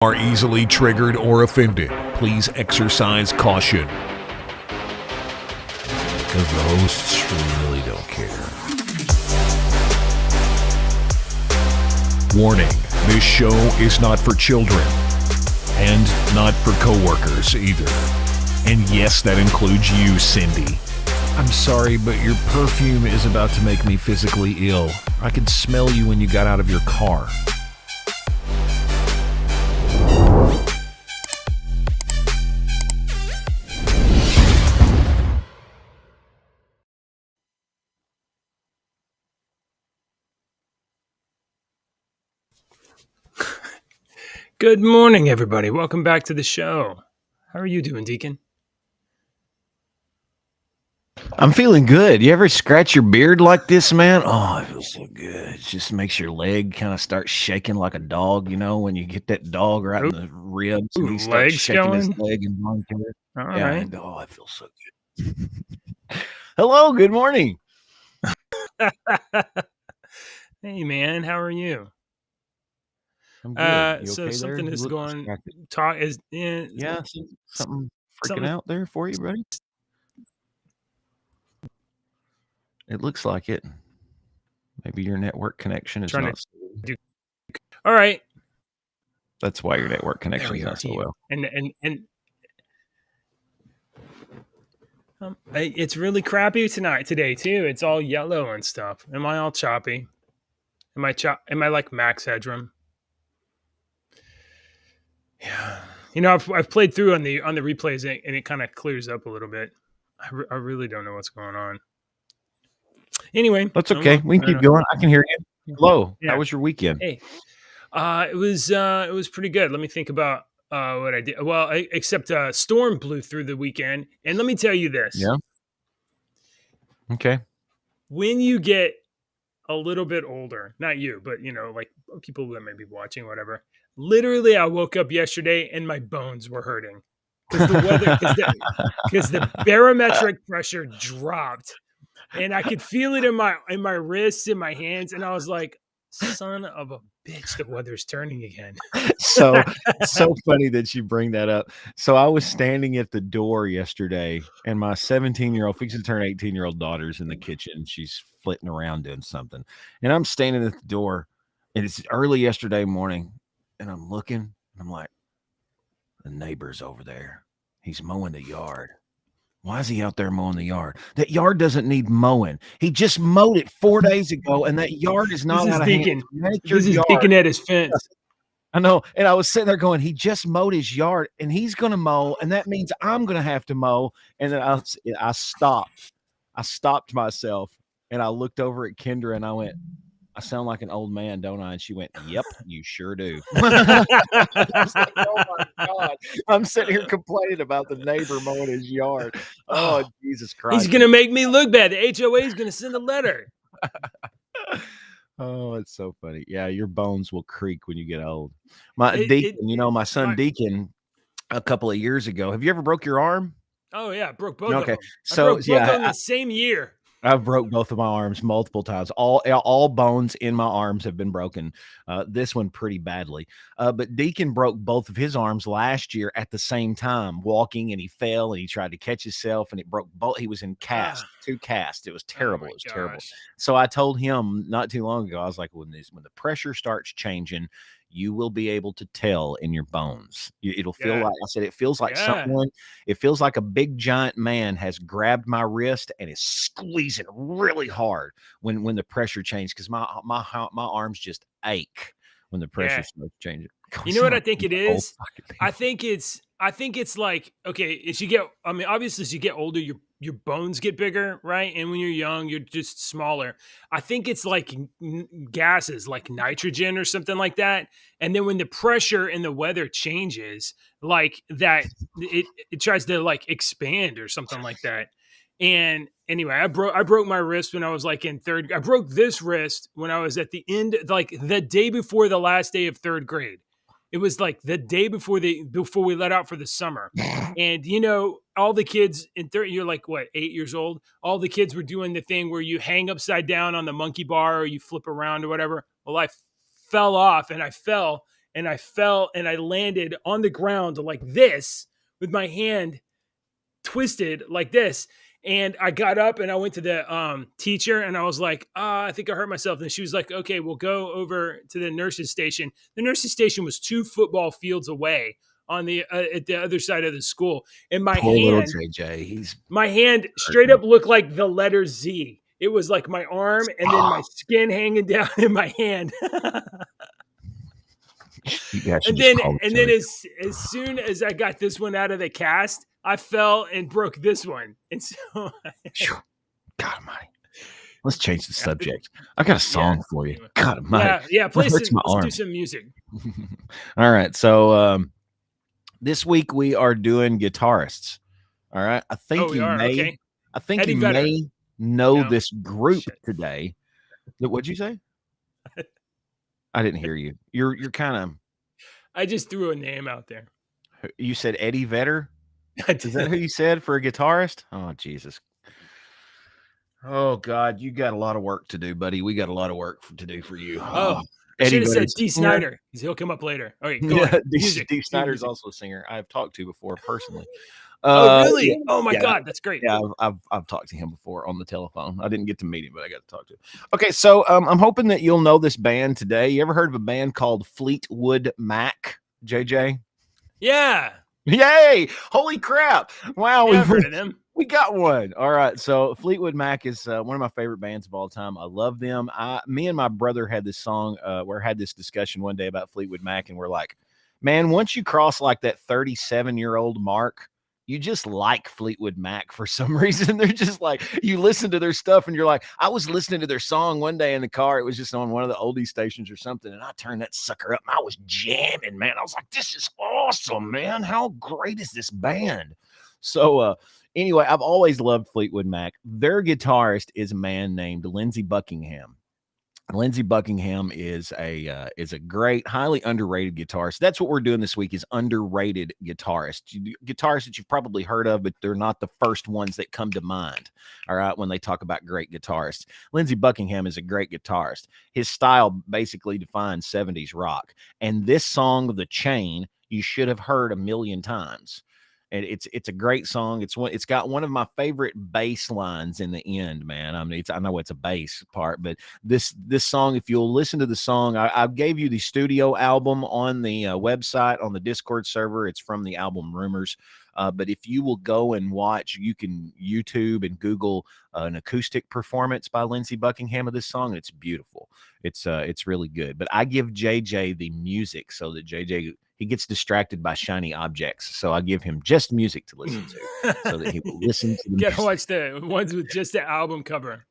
Are easily triggered or offended, please exercise caution. Because the hosts really don't care. Warning, this show is not for children. And not for coworkers either. And yes, that includes you, Cindy. I'm sorry, but your perfume is about to make me physically ill. I could smell you when you got out of your car. Good morning, everybody. Welcome back to the show. How are you doing, Deacon? I'm feeling good. You ever scratch your beard like this, man? Oh, it feels so good. It just makes your leg kind of start shaking like a dog, you know, when you get that dog right in the ribs and he starts legs shaking his going? leg and going to it. All Yeah, right. and oh, it feels so good. Hello, good morning. Hey, man, how are you? I'm good. You So okay there? something You is look going distracted. talk is Yeah, something freaking something out there for you, buddy? It looks like it. Maybe your network connection is trying not. to do. All right. That's why your network There connection we is are. not so well. And it's really crappy today too. It's all yellow and stuff. Am I all choppy? Am I like max headroom? Yeah. You know, I've played through on the replays and it kind of clears up a little bit. I really don't know what's going on. Anyway, That's okay. We can keep going. I can hear you. Hello. Yeah. How was your weekend? Hey, it was pretty good. Let me think about what I did. Well, except a storm blew through the weekend, and let me tell you this: Yeah. Okay. when you get a little bit older, not you, but you know, like people that may be watching, whatever. Literally, I woke up yesterday and my bones were hurting because the weather, because the barometric pressure dropped, and I could feel it in my wrists, in my hands, and I was like, "Son of a bitch, the weather's turning again." So funny that you bring that up. So I was standing at the door yesterday, and my 17-year-old, fixing to turn 18-year-old daughter's in the kitchen. She's flitting around doing something, and I'm standing at the door, and it's early yesterday morning, and I'm looking, and I'm like, the neighbor's over there. He's mowing the yard. Why is he out there mowing the yard? That yard doesn't need mowing. He just mowed it 4 days ago, and that yard is not out of hand. It's a manicured This is yard. Deacon at his fence. I know. And I was sitting there going, he just mowed his yard and he's going to mow. And that means I'm going to have to mow. And then I stopped. I stopped myself and I looked over at Kendra and I went, I sound like an old man, don't I? And she went, yep, you sure do. I was like, oh my God. I'm sitting here complaining about the neighbor mowing his yard. Oh, Jesus Christ. He's going to make me look bad. The HOA is going to send a letter. Oh, it's so funny. Yeah, your bones will creak when you get old. Deacon, my son Deacon, a couple of years ago. Have you ever broke your arm? Oh yeah, broke both of them. So I broke both of them the same year. I've broke both of my arms multiple times. All bones in my arms have been broken. This one pretty badly. But Deacon broke both of his arms last year at the same time, walking, and he fell and he tried to catch himself and it broke both. He was in two casts. It was terrible. It was terrible. So I told him not too long ago, I was like, when the pressure starts changing, you will be able to tell in your bones. It'll feel like, I said, it feels like it feels like a big giant man has grabbed my wrist and is squeezing really hard when the pressure changes, because my arms just ache when the pressure starts changing. You know what I think it is? I think it's like, okay, obviously as you get older, your bones get bigger, right? And when you're young, you're just smaller. I think it's like gases, like nitrogen or something like that. And then when the pressure and the weather changes, like that, it tries to like expand or something like that. And anyway, I broke my wrist when I was like in third. I broke this wrist when I was at the end, like the day before the last day of third grade. It was like the day before we let out for the summer. And all the kids in third, you're like, what, 8 years old? All the kids were doing the thing where you hang upside down on the monkey bar or you flip around or whatever. Well, I fell off and I fell and I fell and I landed on the ground like this with my hand twisted like this. And I got up and I went to the teacher and I was like, I think I hurt myself. And she was like, okay, we'll go over to the nurse's station. The nurse's station was 2 football fields away on the at the other side of the school. And Poor little JJ. my hand straight up looked like the letter Z. It was like my arm and then my skin hanging down in my hand. And then as soon as I got this one out of the cast, I fell and broke this one. And so God almighty. Let's change the subject. I got a song for you. God almighty. Yeah, please let's do some music. All right. So this week we are doing guitarists. All right. I think you may know this group today. What'd you say? I didn't hear you. You're kind of. I just threw a name out there. You said Eddie Vedder? Is that who you said for a guitarist? Oh, Jesus. Oh, God. You got a lot of work to do, buddy. We got a lot of work to do for you. Oh, I should have said Dee Snider because he'll come up later. All right, go on. Dee Snider's also a singer I've talked to before personally. Oh, really? Yeah, oh, my God. That's great. Yeah, I've talked to him before on the telephone. I didn't get to meet him, but I got to talk to him. Okay, so I'm hoping that you'll know this band today. You ever heard of a band called Fleetwood Mac, JJ? Yeah. Yay! Holy crap! Wow, I've heard of them. We got one. All right, so Fleetwood Mac is one of my favorite bands of all time. I love them. Me and my brother had this discussion one day about Fleetwood Mac, and we're like, man, once you cross like that 37-year-old mark, you just like Fleetwood Mac for some reason. They're just like, you listen to their stuff and you're like, I was listening to their song one day in the car. It was just on one of the oldie stations or something. And I turned that sucker up and I was jamming, man. I was like, this is awesome, man. How great is this band? So anyway, I've always loved Fleetwood Mac. Their guitarist is a man named Lindsey Buckingham. Lindsey Buckingham is a great, highly underrated guitarist. That's what we're doing this week is underrated guitarists. Guitarists that you've probably heard of, but they're not the first ones that come to mind, all right, when they talk about great guitarists. Lindsey Buckingham is a great guitarist. His style basically defines 70s rock. And this song, The Chain, you should have heard a million times. And it's a great song. It's got one of my favorite bass lines in the end, man. I mean, I know it's a bass part, but this song, if you'll listen to the song, I gave you the studio album on the website on the Discord server. It's from the album Rumors. But if you will go and watch, you can YouTube and Google an acoustic performance by Lindsey Buckingham of this song. It's beautiful. It's really good. But I give JJ the music so that JJ, he gets distracted by shiny objects. So I give him just music to listen to so that he will listen to the music. Gotta watch the ones with just the album cover.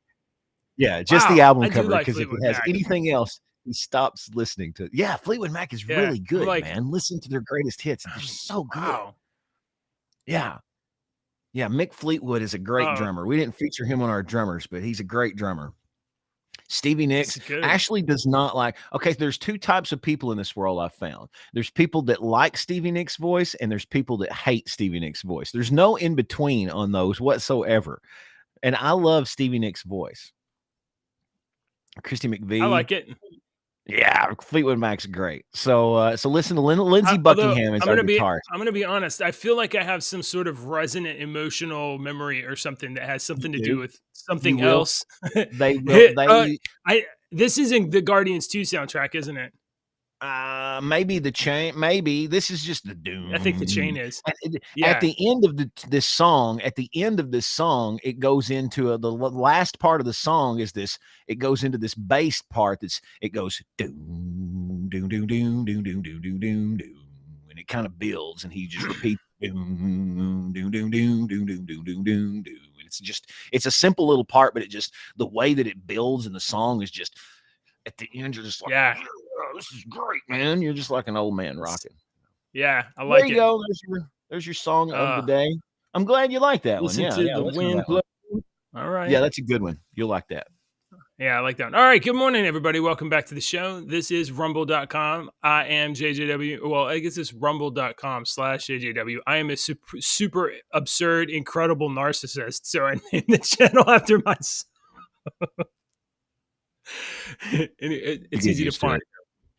Yeah, just the album cover. Because if it has anything else, he stops listening to it. Yeah, Fleetwood Mac is really good, man. Listen to their greatest hits. They're so good. Wow. Yeah. Yeah, Mick Fleetwood is a great drummer. We didn't feature him on our drummers, but he's a great drummer. Stevie Nicks actually does not like. Okay, there's 2 types of people in this world I've found. There's people that like Stevie Nicks' voice, and there's people that hate Stevie Nicks' voice. There's no in between on those whatsoever. And I love Stevie Nicks' voice. Christy McVie. I like it. Yeah, Fleetwood Mac's great. So listen to Lindsey Buckingham is our guitarist. I'm gonna be honest. I feel like I have some sort of resonant emotional memory or something that has something to do with something else. They will. This isn't the Guardians 2 soundtrack, isn't it? Maybe The Chain. Maybe this is just the doom. I think The Chain is. At the end of this song, it goes into the last part of the song is this. It goes into this bass part. It goes doom doom doom doom doom doom doom doom doom doom, and it kind of builds, and he just repeats doom doom doom doom doom doom doom doom doom doom. It's a simple little part, but the way that it builds in the song is just at the end. You're just like, oh, this is great, man. You're just like an old man rocking. Yeah, I like it. There you go. There's your song of the day. I'm glad you like that one. Yeah, the wind blow. All right. Yeah, that's a good one. You'll like that. Yeah, I like that one. All right. Good morning, everybody. Welcome back to the show. This is rumble.com. I am JJW. Well, I guess it's rumble.com/JJW. I am a super absurd, incredible narcissist. So I named the channel after myself. It's easy to find.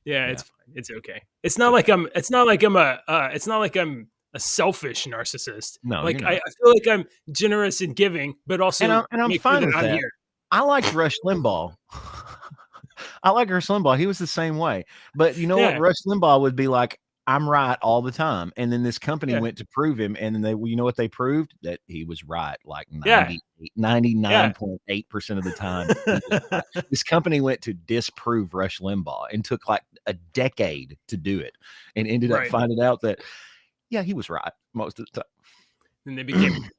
Yeah, Yeah. it's fine. It's okay. It's not like I'm. It's not like I'm a. It's not like I'm a selfish narcissist. No, you're Like I not. feel like I'm generous and giving, but And also I'm make sure fine that with I'm that. here. I liked Rush Limbaugh. I like Rush Limbaugh. He was the same way. But you know what? Yeah, Rush Limbaugh would be like, I'm right all the time. And then this company yeah, went to prove him. And then you know what they proved? That he was right like yeah, 99.8% of the time. He was right. This company went to disprove Rush Limbaugh and took like a decade to do it and ended up right. finding out that, yeah, he was right most of the And they time. became.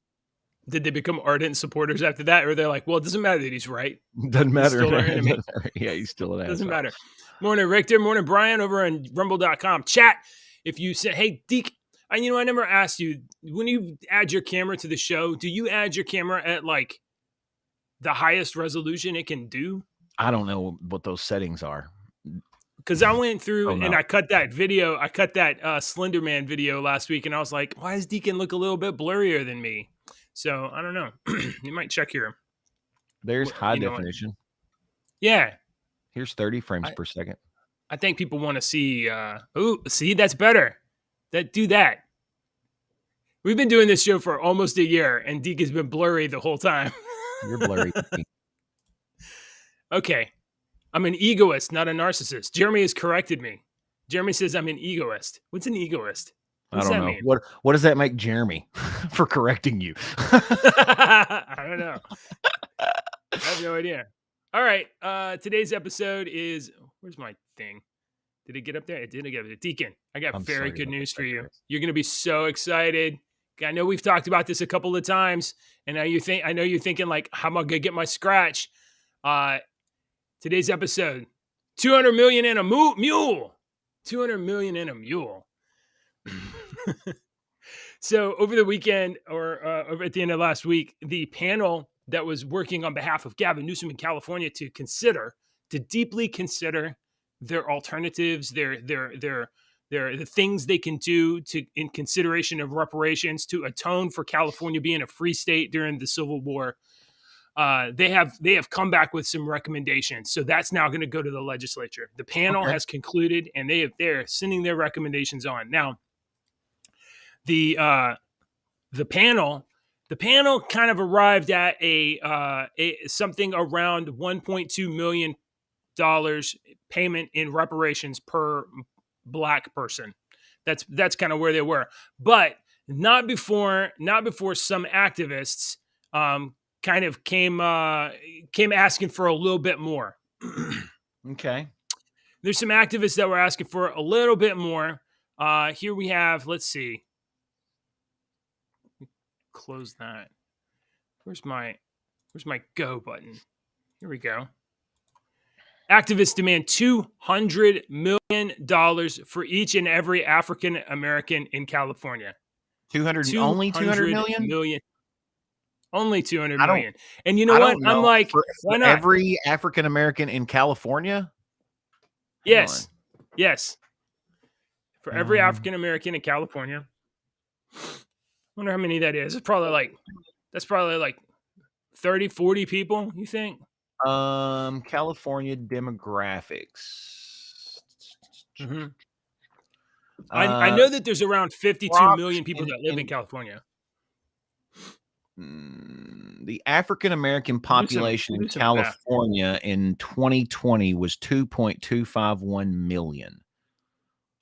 Did they become ardent supporters after that, or they're like, well, it doesn't matter that he's right. Doesn't He's matter. still our enemy. Yeah, he's still an Doesn't asshole. matter. Morning, Richter. Morning, Brian, over on rumble.com. Chat, if you say, hey, Deke, I never asked you, when you add your camera to the show, do you add your camera at like the highest resolution it can do? I don't know what those settings are. Because I went through Oh, and no. I cut that video. I cut that Slender Man video last week, and I was like, why does Deacon look a little bit blurrier than me? So I don't know. You might check your. There's high you know what? definition. Yeah, Here's 30 frames per second. I think people want to see. See, that's better. Do that. We've been doing this show for almost a year, and Deke has been blurry the whole time. You're blurry. Okay, I'm an egoist, not a narcissist. Jeremy has corrected me. Jeremy says I'm an egoist. What's an egoist? What I does don't that know. mean? What does that make Jeremy for correcting you? I don't know. I have no idea. All right. Today's episode is. Where's my thing? Did it get up there? It didn't get up there. Deacon, I got I'm very sorry good about news for that, you. Chris. You're going to be so excited. I know we've talked about this a couple of times, and now I know you're thinking like, how am I going to get my scratch? Today's episode, 200 million in a mule. 200 million in a mule. So over the weekend, or over at the end of last week, the panel that was working on behalf of Gavin Newsom in California to deeply consider their alternatives, the things they can do in consideration of reparations to atone for California being a free state during the Civil War. They have come back with some recommendations, so that's now going to go to the legislature. The panel has concluded, and they're sending their recommendations on now. The panel kind of arrived at a something around $1.2 million payment in reparations per Black person. That's kind of where they were, but not before some activists kind of came asking for a little bit more. Okay. There's some activists that were asking for a little bit more. Here we have, let's see. Close that. Where's my go button? Here we go. Activists demand $200 million for each and every African American in California. Only 200 million. Only 200 I don't- million. And you know I what? don't know. I'm like, for why not? every African American in California? Yes. For every Um, African American in California. Wonder how many that is. That's probably like 30, 40 people, you think? California demographics. Mm-hmm. I know that there's around 52 million people that live in California. The African American population in do some math. California in 2020 was 2.251 million.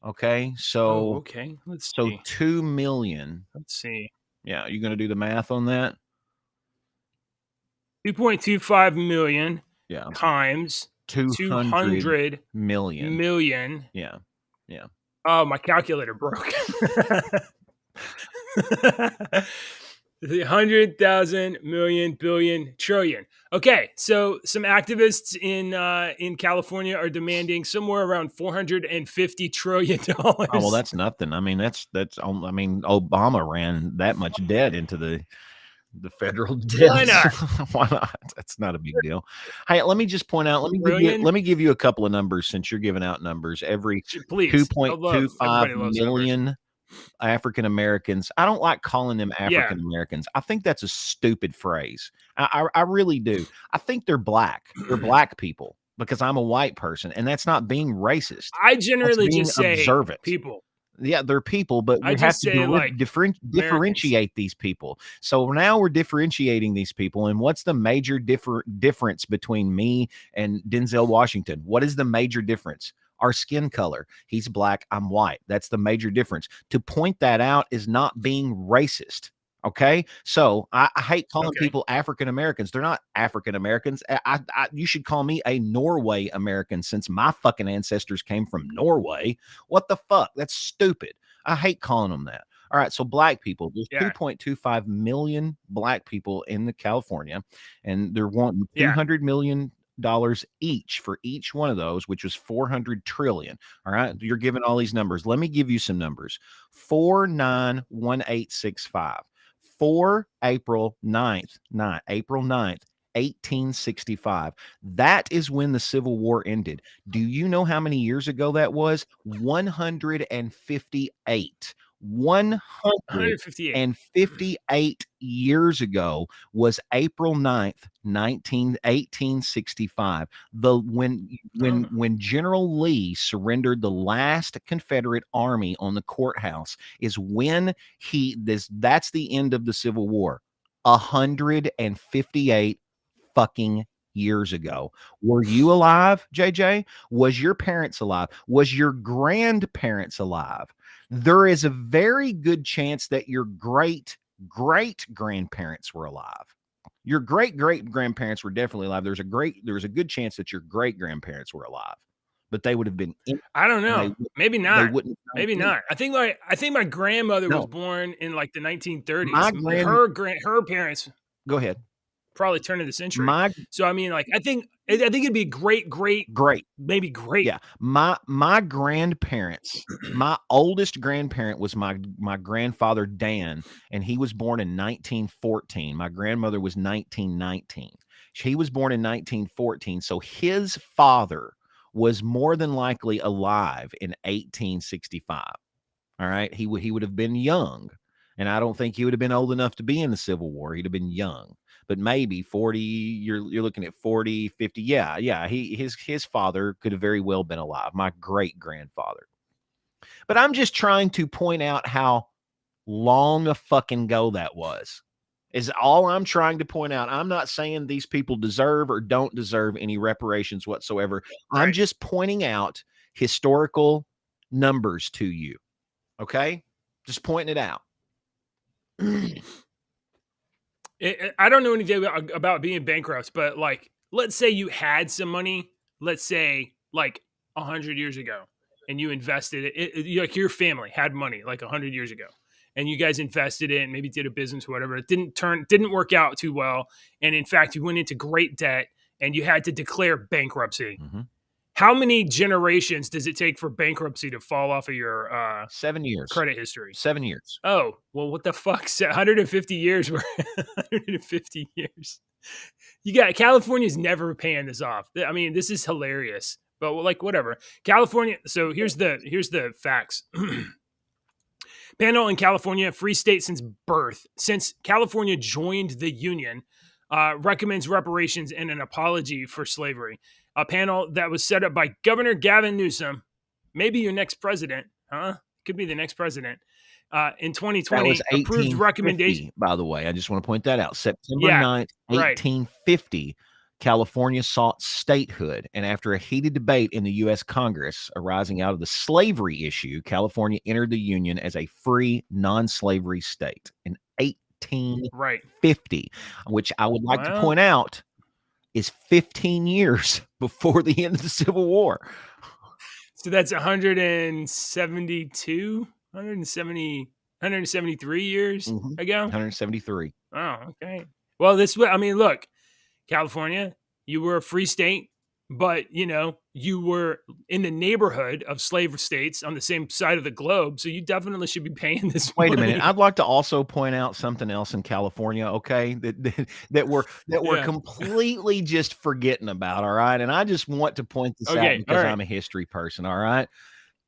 Okay, so okay. Let's so see. 2 million. Let's see. Yeah, you going to do the math on that? 2.25 million Yeah, times 200 million. million. Yeah. Oh, my calculator broke. 100,000 million billion trillion. Okay, so some activists in California are demanding somewhere around $450 trillion. Oh well, that's nothing. I mean, that's. I mean, Obama ran that much debt into the federal debt. Why not? Why not? That's not a big deal. Hey, let me just point out. Let me give you a couple of numbers since you're giving out numbers. Every 2.25 million African Americans. I don't like calling them African Americans. I think that's a stupid phrase. I really do. I think they're black. They're black people. because I'm a white person, and that's not being racist. I That's generally being just say observant. people. Yeah, they're people, but I we have just to say like Americans. differentiate these people. So now we're differentiating these people. And what's the major difference between me and Denzel Washington? What is the major difference? Our skin color. He's black, I'm white. That's the major difference. To point that out is not being racist. Okay, so I hate calling Okay. people African Americans. They're not African Americans. You should call me a Norway American, since my fucking ancestors came from Norway. What the fuck? That's stupid. I hate calling them that. All right, so black people. There's Yeah. 2.25 million black people in the California, and they're wanting Yeah. $200 million each for each one of those, which was 400 trillion. All right, you're giving all these numbers. Let me give you some numbers. 491865 for April 9th, April 9th, 1865. That is when the Civil War ended. Do you know how many years ago that was? 158. 158. 158 years ago was April 9th, 1865. When General Lee surrendered the last Confederate army on the courthouse is when that's the end of the Civil War. 158 fucking years ago. Were you alive, JJ? Was your parents alive? Was your grandparents alive? There is a very good chance that your great grandparents were alive. Your great grandparents were definitely alive. There was a good chance that your great grandparents were alive, but they would have been. I don't know. Maybe They not. wouldn't. Maybe not. I think my grandmother was No. born in like the 1930s. My Her parents Go ahead. probably turn of the century. My So I mean, like I think it'd be great, maybe great. Yeah, my grandparents, my oldest grandparent was my grandfather Dan, and he was born in 1914. My grandmother was 1919. He was born in 1914, so his father was more than likely alive in 1865. All right, he would have been young, and I don't think he would have been old enough to be in the Civil War. He'd have been young, but maybe 40. You're looking at 40, 50. Yeah. His father could have very well been alive. My great grandfather. But I'm just trying to point out how long a fucking go that was. Is all I'm trying to point out. I'm not saying these people deserve or don't deserve any reparations whatsoever. Right. I'm just pointing out historical numbers to you. Okay? Just pointing it out. I don't know anything about being bankrupt, but like, let's say you had some money, let's say like 100 years ago, and you invested it, like your family had money like 100 years ago, and you guys invested it and maybe did a business or whatever. It didn't work out too well, and in fact, you went into great debt and you had to declare bankruptcy. Mm-hmm. How many generations does it take for bankruptcy to fall off of your 7 years credit history? 7 years. Oh, well, what the fuck? 150 years. 150 years. You got California's never paying this off. I mean, this is hilarious. But like, whatever. California. So here's the facts. Panhandle in California, free state since birth. Since California joined the Union, recommends reparations and an apology for slavery. A panel that was set up by Governor Gavin Newsom, maybe your next president, huh? Could be the next president. In 2020, approved recommendation. By the way, I just want to point that out. September 9th, 1850, California sought statehood. And after a heated debate in the U.S. Congress arising out of the slavery issue, California entered the Union as a free, non-slavery state in 1850, which I would like to point out is 15 years before the end of the Civil War. So that's 173 years ago? 173. Oh, okay. Well, look, California, you were a free state, but, you were in the neighborhood of slave states on the same side of the globe, so you definitely should be paying this Wait money. a minute. I'd like to also point out something else in California, okay, that we're completely just forgetting about, all right? And I just want to point this out because I'm a history person, all right?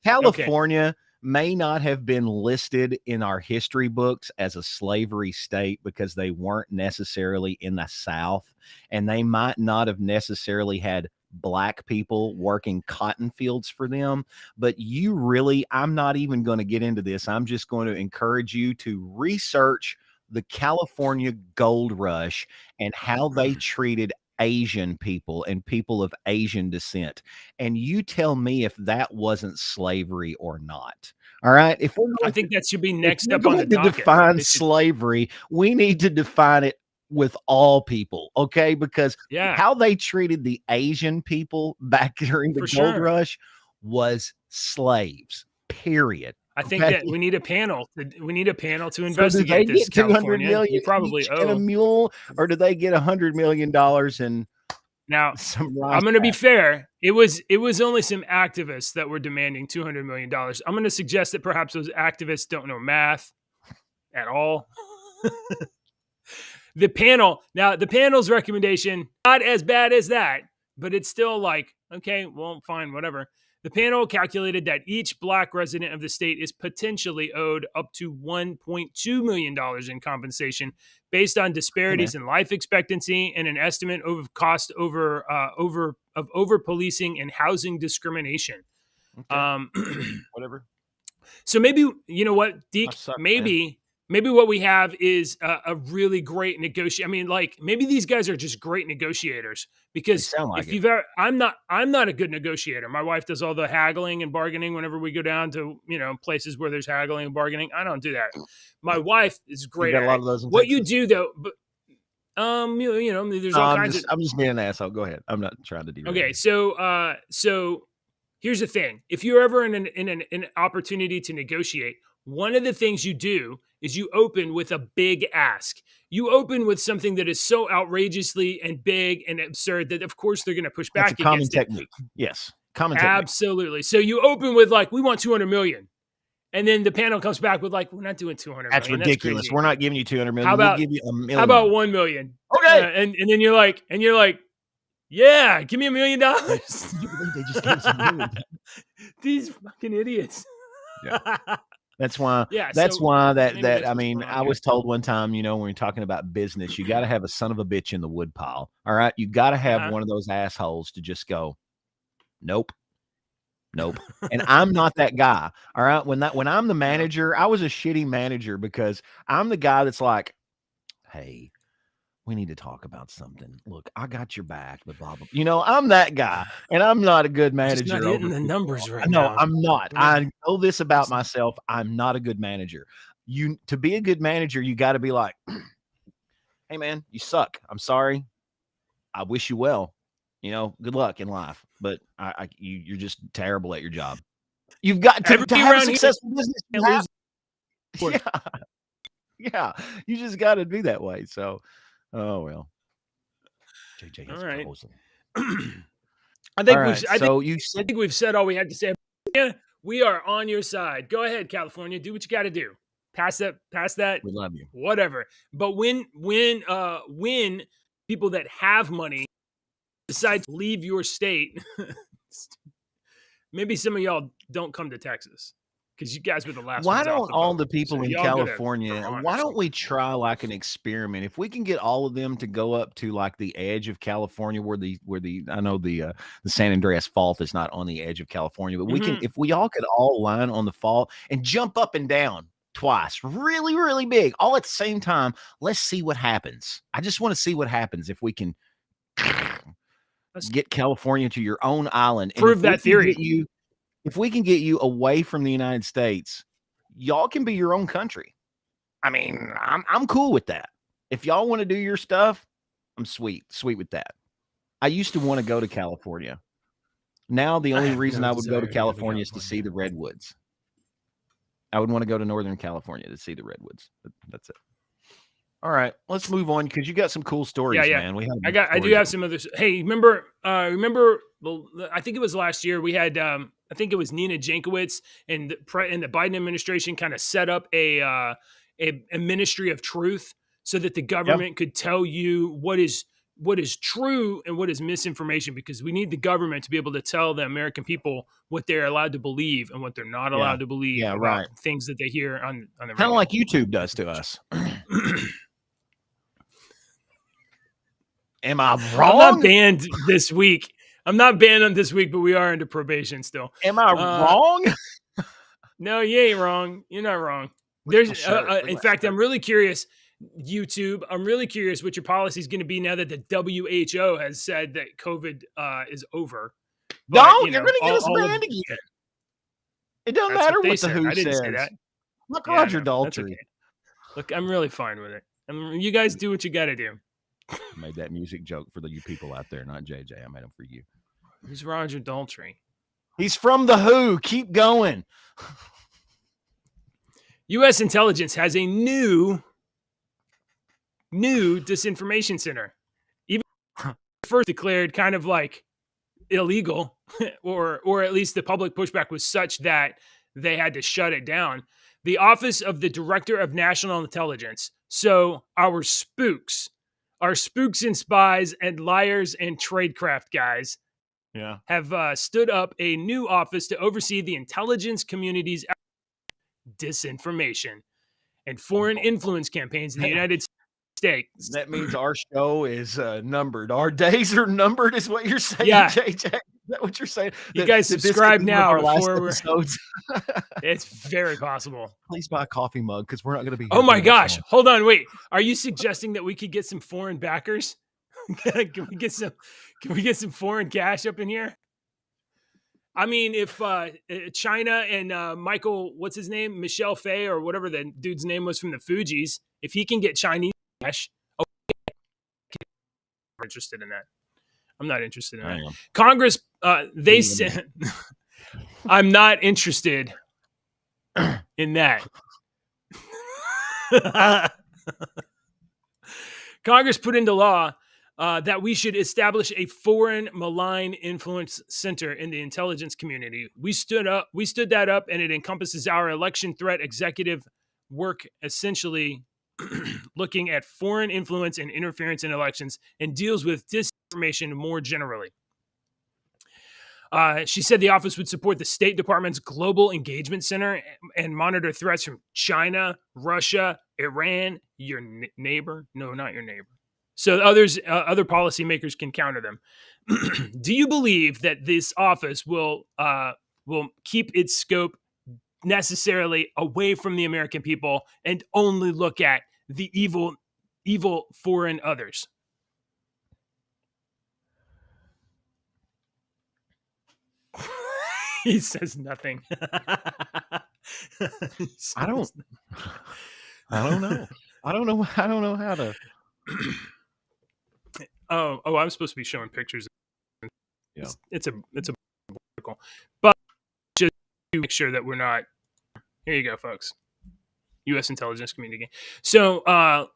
California may not have been listed in our history books as a slavery state because they weren't necessarily in the South, and they might not have necessarily had black people working cotton fields for them. But you really, I'm not even going to get into this. I'm just going to encourage you to research the California gold rush and how they treated Asian people and people of Asian descent. And you tell me if that wasn't slavery or not. All right. I think that should be If next we're up on the going to docket. define They should- slavery, we need to define it with all people, okay? Because yeah, how they treated the Asian people back during the For gold sure. rush was slaves, period. I think Okay? that we need a panel. We need a panel to So do investigate they this. get 200 California, million you probably each in a owe. mule, or do they get $100 million and Now, some rice? I'm going to be fair. It was only some activists that were demanding $200 million. I'm going to suggest that perhaps those activists don't know math at all. The panel's recommendation, not as bad as that, but it's still like, okay, well, fine, whatever. The panel calculated that each black resident of the state is potentially owed up to $1.2 million in compensation based on disparities in life expectancy and an estimate of cost over policing and housing discrimination. Okay. Whatever. So maybe, you know what, Deke, suck, maybe what we have is a really great negotiator. I mean, like, maybe these guys are just great negotiators, because sound like if it. you've ever, I'm not a good negotiator. My wife does all the haggling and bargaining whenever we go down to, places where there's haggling and bargaining. I don't do that. My wife is great. You got at a lot it. of those in What you Texas? do though, but there's all kinds of. I'm just being an asshole. Go ahead. I'm not trying to derail. Okay, so here's the thing: if you're ever in an opportunity to negotiate, one of the things you do is you open with a big ask. You open with something that is so outrageously and big and absurd that, of course, they're going to push back That's a common against technique. Yes, common Absolutely. So you open with like, we want 200 million. And then the panel comes back with like, we're not doing 200 That's million. ridiculous. That's We're not giving you 200 million. How about, we'll give you $1 million. How about 1 million? Okay. And then you're like, yeah, give me $1 million. Can you believe they just gave us $1 million? These fucking idiots. Yeah. That's why. Yeah, That's so why maybe that that's I what's mean, going on I here. was told one time, when you're talking about business, you got to have a son of a bitch in the woodpile. All right, you got to have one of those assholes to just go, nope. And I'm not that guy. All right. When I'm the manager, I was a shitty manager because I'm the guy that's like, hey, we need to talk about something. Look, I got your back, but blah, blah. I'm that guy, and I'm not a good manager. Just not hitting the numbers right now. now. No, I'm not. I know this about myself. I'm not a good manager. To be a good manager, you got to be like, hey, man, you suck. I'm sorry. I wish you well. Good luck in life. But you're just terrible at your job. You've got to have a successful business. Yeah. You just got to be that way. So, oh well. JJ has a proposal. I think we've said all we had to say. Yeah, we are on your side. Go ahead, California. Do what you got to do. Pass that. We love you. Whatever. But when people that have money decide to leave your state, maybe some of y'all don't come to Texas, because you guys were the last. Why don't all the people in California, why don't we try like an experiment? If we can get all of them to go up to like the edge of California, where I know the San Andreas Fault is not on the edge of California, but we can, if we all could all line on the fault and jump up and down twice, really, really big, all at the same time. Let's see what happens. I just want to see what happens if we can get California to your own island. Prove that theory. If we can get you away from the United States, y'all can be your own country. I mean, I'm cool with that. If y'all want to do your stuff, I'm sweet with that. I used to want to go to California. Now the only reason I would go to California is to see the redwoods. I would want to go to Northern California to see the redwoods. That's it. All right, let's move on, because you got some cool stories, man. I do have some others. Hey, remember? I think it was last year we had. I think it was Nina Jankowicz and the Biden administration kind of set up a ministry of truth, so that the government could tell you what is true and what is misinformation, because we need the government to be able to tell the American people what they're allowed to believe and what they're not allowed to believe about things that they hear on the radio. Kind of like YouTube does to us. Am I wrong? I'm not banned this week. I'm not banned on this week, but we are under probation still. Am I wrong? No, you ain't wrong. You're not wrong. There's, in fact, I'm really curious, YouTube. I'm really curious what your policy is going to be now that the WHO has said that COVID is over. But, you're going to get us banned again. It doesn't matter what the WHO says. I didn't say that. Look, Roger Daltrey. Okay. Look, I'm really fine with it. You guys do what you got to do. I made that music joke for you people out there, not JJ. I made them for you. Who's Roger Daltrey? He's from the WHO. Keep going. U.S. intelligence has a new disinformation center. Even first declared kind of like illegal, or at least the public pushback was such that they had to shut it down. The Office of the Director of National Intelligence. So our spooks and spies and liars and tradecraft guys have stood up a new office to oversee the intelligence community's disinformation and foreign influence campaigns in the United States. That means our show is numbered. Our days are numbered is what you're saying, JJ? Is that what you're saying? You guys subscribe now before episodes. It's very possible. Please buy a coffee mug because we're not going to be. Oh my gosh! Hold on, wait. Are you suggesting that we could get some foreign backers? Can we get some foreign cash up in here? I mean, if China and Michael, what's his name, Michelle Fay or whatever the dude's name was from the Fugees, if he can get Chinese cash, I'm interested in that. I'm not interested in that. Congress, they said, I'm not interested in that. Congress put into law that we should establish a foreign malign influence center in the intelligence community. We stood that up, and it encompasses our election threat executive work, essentially looking at foreign influence and interference in elections, and deals with disinformation more generally. She said the office would support the State Department's Global Engagement Center and monitor threats from China, Russia, Iran, your neighbor. No, not your neighbor. So other policymakers can counter them. Do you believe that this office will keep its scope necessarily away from the American people and only look at the evil foreign others? He says nothing. I don't know. I don't know how to. Oh, I'm supposed to be showing pictures. Yeah. It's a article, but just to make sure that we're not. Here you go, folks. U.S. intelligence community. So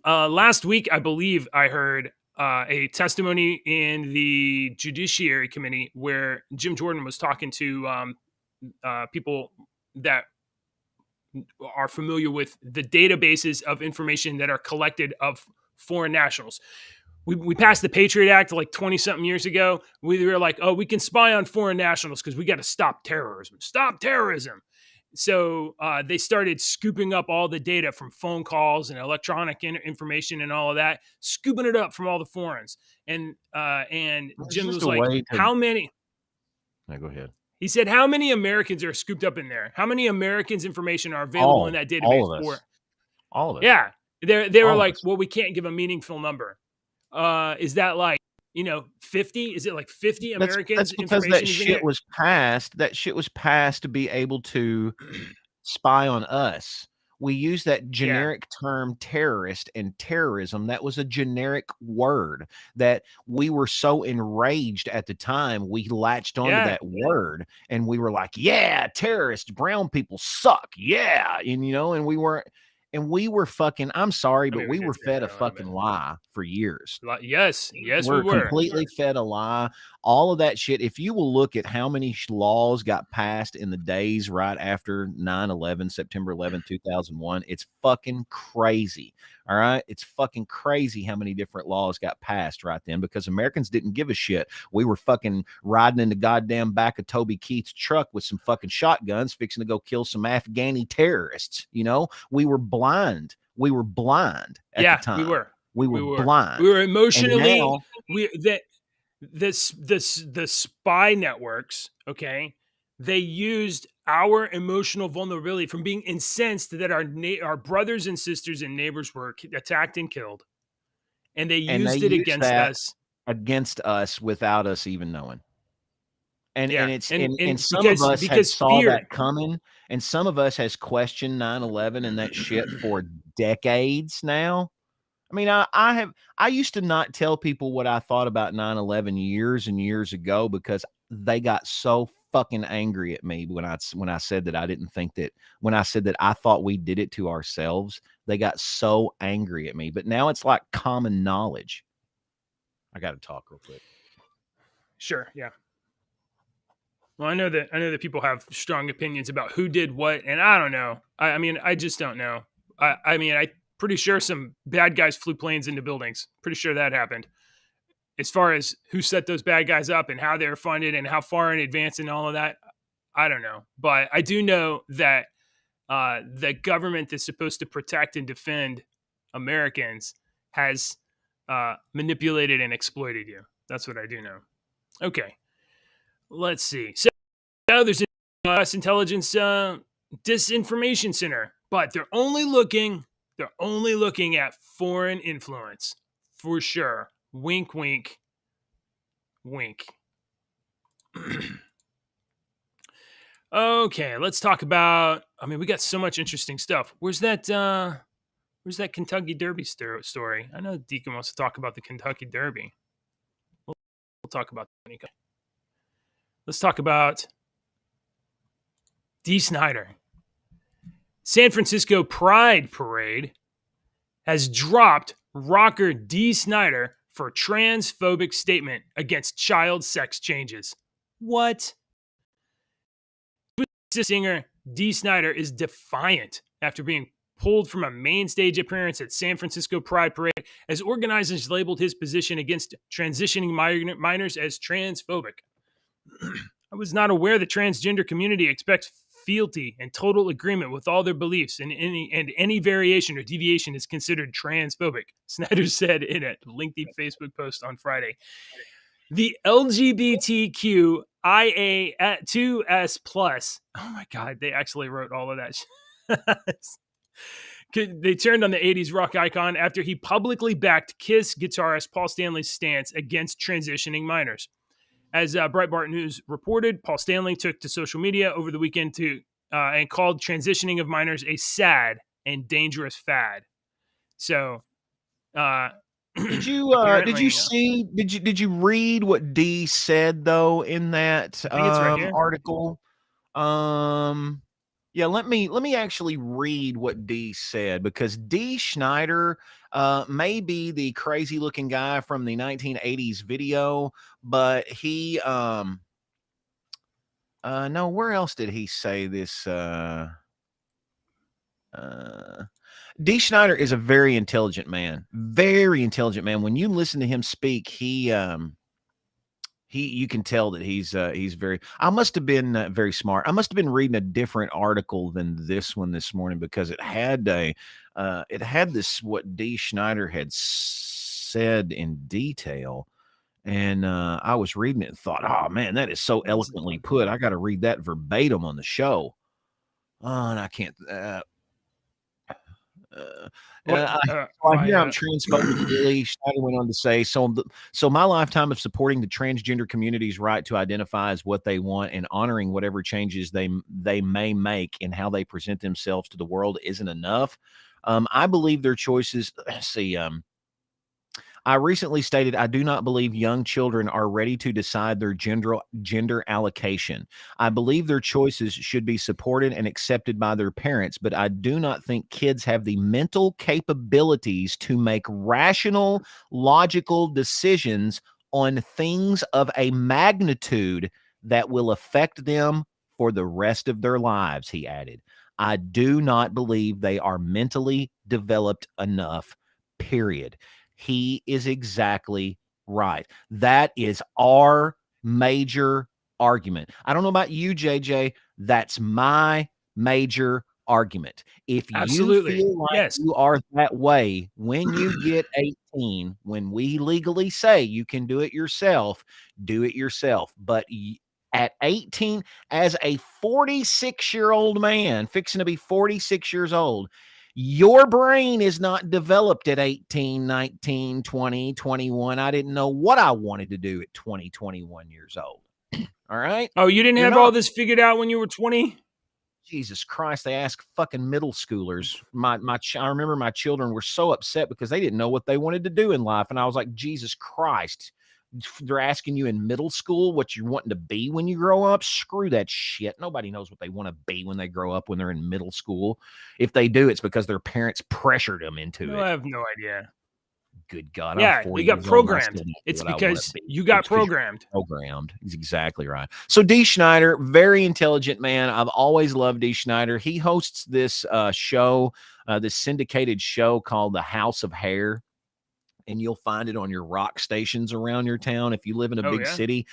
last week, I believe I heard a testimony in the Judiciary Committee where Jim Jordan was talking to people that are familiar with the databases of information that are collected of foreign nationals. We passed the Patriot Act like 20-something years ago. We were like, oh, we can spy on foreign nationals because we got to stop terrorism. Stop terrorism. So they started scooping up all the data from phone calls and electronic information and all of that, scooping it up from all the foreigners. And Jim was like, how many? No, go ahead. He said, how many Americans are scooped up in there? How many Americans' information are available in that database? All of it. Yeah. They were like, well, we can't give a meaningful number. Is that like, 50? Is it like 50 Americans? That's because that shit was passed. That shit was passed to be able to spy on us. We use that generic term terrorist and terrorism. That was a generic word that we were so enraged at the time. We latched onto that word and we were like, yeah, terrorists, brown people suck. Yeah. And we weren't. And we were fucking, I'm sorry, but we were fed a fucking lie for years. Yes, we were. Completely fed a lie. All of that shit. If you will look at how many laws got passed in the days right after 9/11, September 11, 2001, it's fucking crazy. All right. It's fucking crazy how many different laws got passed right then because Americans didn't give a shit. We were fucking riding in the goddamn back of Toby Keith's truck with some fucking shotguns fixing to go kill some Afghani terrorists. We were blind. We were blind at the time. We were blind. We were emotionally. the spy networks, okay, they used our emotional vulnerability from being incensed that our brothers and sisters and neighbors were attacked and killed, and they And they used it use against that us. against us without us even knowing. And Yeah, it's and and some of us had because saw fear. that coming, and some of us has questioned 9/11 and that shit for decades now. I mean, I used to not tell people what I thought about 9/11 years and years ago because they got so fucking angry at me when I said that I didn't think that when I said that I thought we did it to ourselves. They got so angry at me, but now it's like common knowledge. I got to talk real quick. Sure, yeah. Well, I know that people have strong opinions about who did what, and I don't know. I mean, I just don't know. I mean, I'm pretty sure some bad guys flew planes into buildings. Pretty sure that happened. As far as who set those bad guys up and how they were funded and how far in advance and all of that, I don't know. But I do know that the government that's supposed to protect and defend Americans has manipulated and exploited you. That's what I do know. Okay, let's see. So there's a U.S. intelligence disinformation center, but they're only looking at foreign influence for sure. Wink, wink, wink. Okay, let's talk about. I mean, we got so much interesting stuff. Where's that Kentucky Derby story? I know Deacon wants to talk about the Kentucky Derby. We'll talk about that. Let's talk about Dee Snider. San Francisco Pride Parade has dropped rocker Dee Snider for transphobic statement against child sex changes. What? Singer Dee Snider is defiant after being pulled from a main stage appearance at San Francisco Pride Parade as organizers labeled his position against transitioning minors as transphobic. I was not aware the transgender community expects fealty and total agreement with all their beliefs, and any variation or deviation is considered transphobic, Snyder said in a lengthy Facebook post on Friday. The LGBTQIA2S plus. Oh my God, they actually wrote all of that. They turned on the 80s rock icon after he publicly backed Kiss guitarist Paul Stanley's stance against transitioning minors. As Breitbart News reported, Paul Stanley took to social media over the weekend and called transitioning of minors a sad and dangerous fad. So, did you read what Dee said though in that I think it's right here. article? Yeah, let me actually read what Dee said because Dee Snider may be the crazy looking guy from the 1980s video, but he no, where else did he say this? Dee Snider is a very intelligent man. Very intelligent man. When you listen to him speak, you can tell that he's very. I must have been very smart. I must have been reading a different article than this one this morning because it had this what Dee Snider had said in detail, and I was reading it and thought, oh man, that is so eloquently put. I got to read that verbatim on the show. Oh, and I can't. I hear I'm transphobic. Really, Schneider went on to say, so my lifetime of supporting the transgender community's right to identify as what they want and honoring whatever changes they may make in how they present themselves to the world isn't enough. I believe their choices. I recently stated I do not believe young children are ready to decide their gender allocation. I believe their choices should be supported and accepted by their parents, but I do not think kids have the mental capabilities to make rational, logical decisions on things of a magnitude that will affect them for the rest of their lives, he added. I do not believe they are mentally developed enough, period. He is exactly right. That is our major argument. I don't know about you, JJ. That's my major argument. If you Absolutely. feel like Yes. you are that way when you get 18, when we legally say you can do it yourself, do it yourself. But at 18, as a 46-year-old man, fixing to be 46 years old, your brain is not developed at 18, 19, 20, 21. I didn't know what I wanted to do at 20, 21 years old. All right? Oh, you didn't You're have all not. this figured out when you were 20? Jesus Christ, they ask fucking middle schoolers. I remember my children were so upset because they didn't know what they wanted to do in life. And I was like, Jesus Christ, they're asking you in middle school what you're wanting to be when you grow up. Screw that shit. Nobody knows what they want to be when they grow up when they're in middle school. If they do, it's because their parents pressured them into No, it. I have no idea. Good God, I'm Yeah, 40 you got years old. And I programmed. still know It's what I want to because be. you got It's 'cause you're programmed. programmed. He's exactly right. So D. Schneider, very intelligent man. I've always loved D. Schneider. He hosts this show, this syndicated show called The House of Hair. And you'll find it on your rock stations around your town. If you live in a Oh, big yeah? city,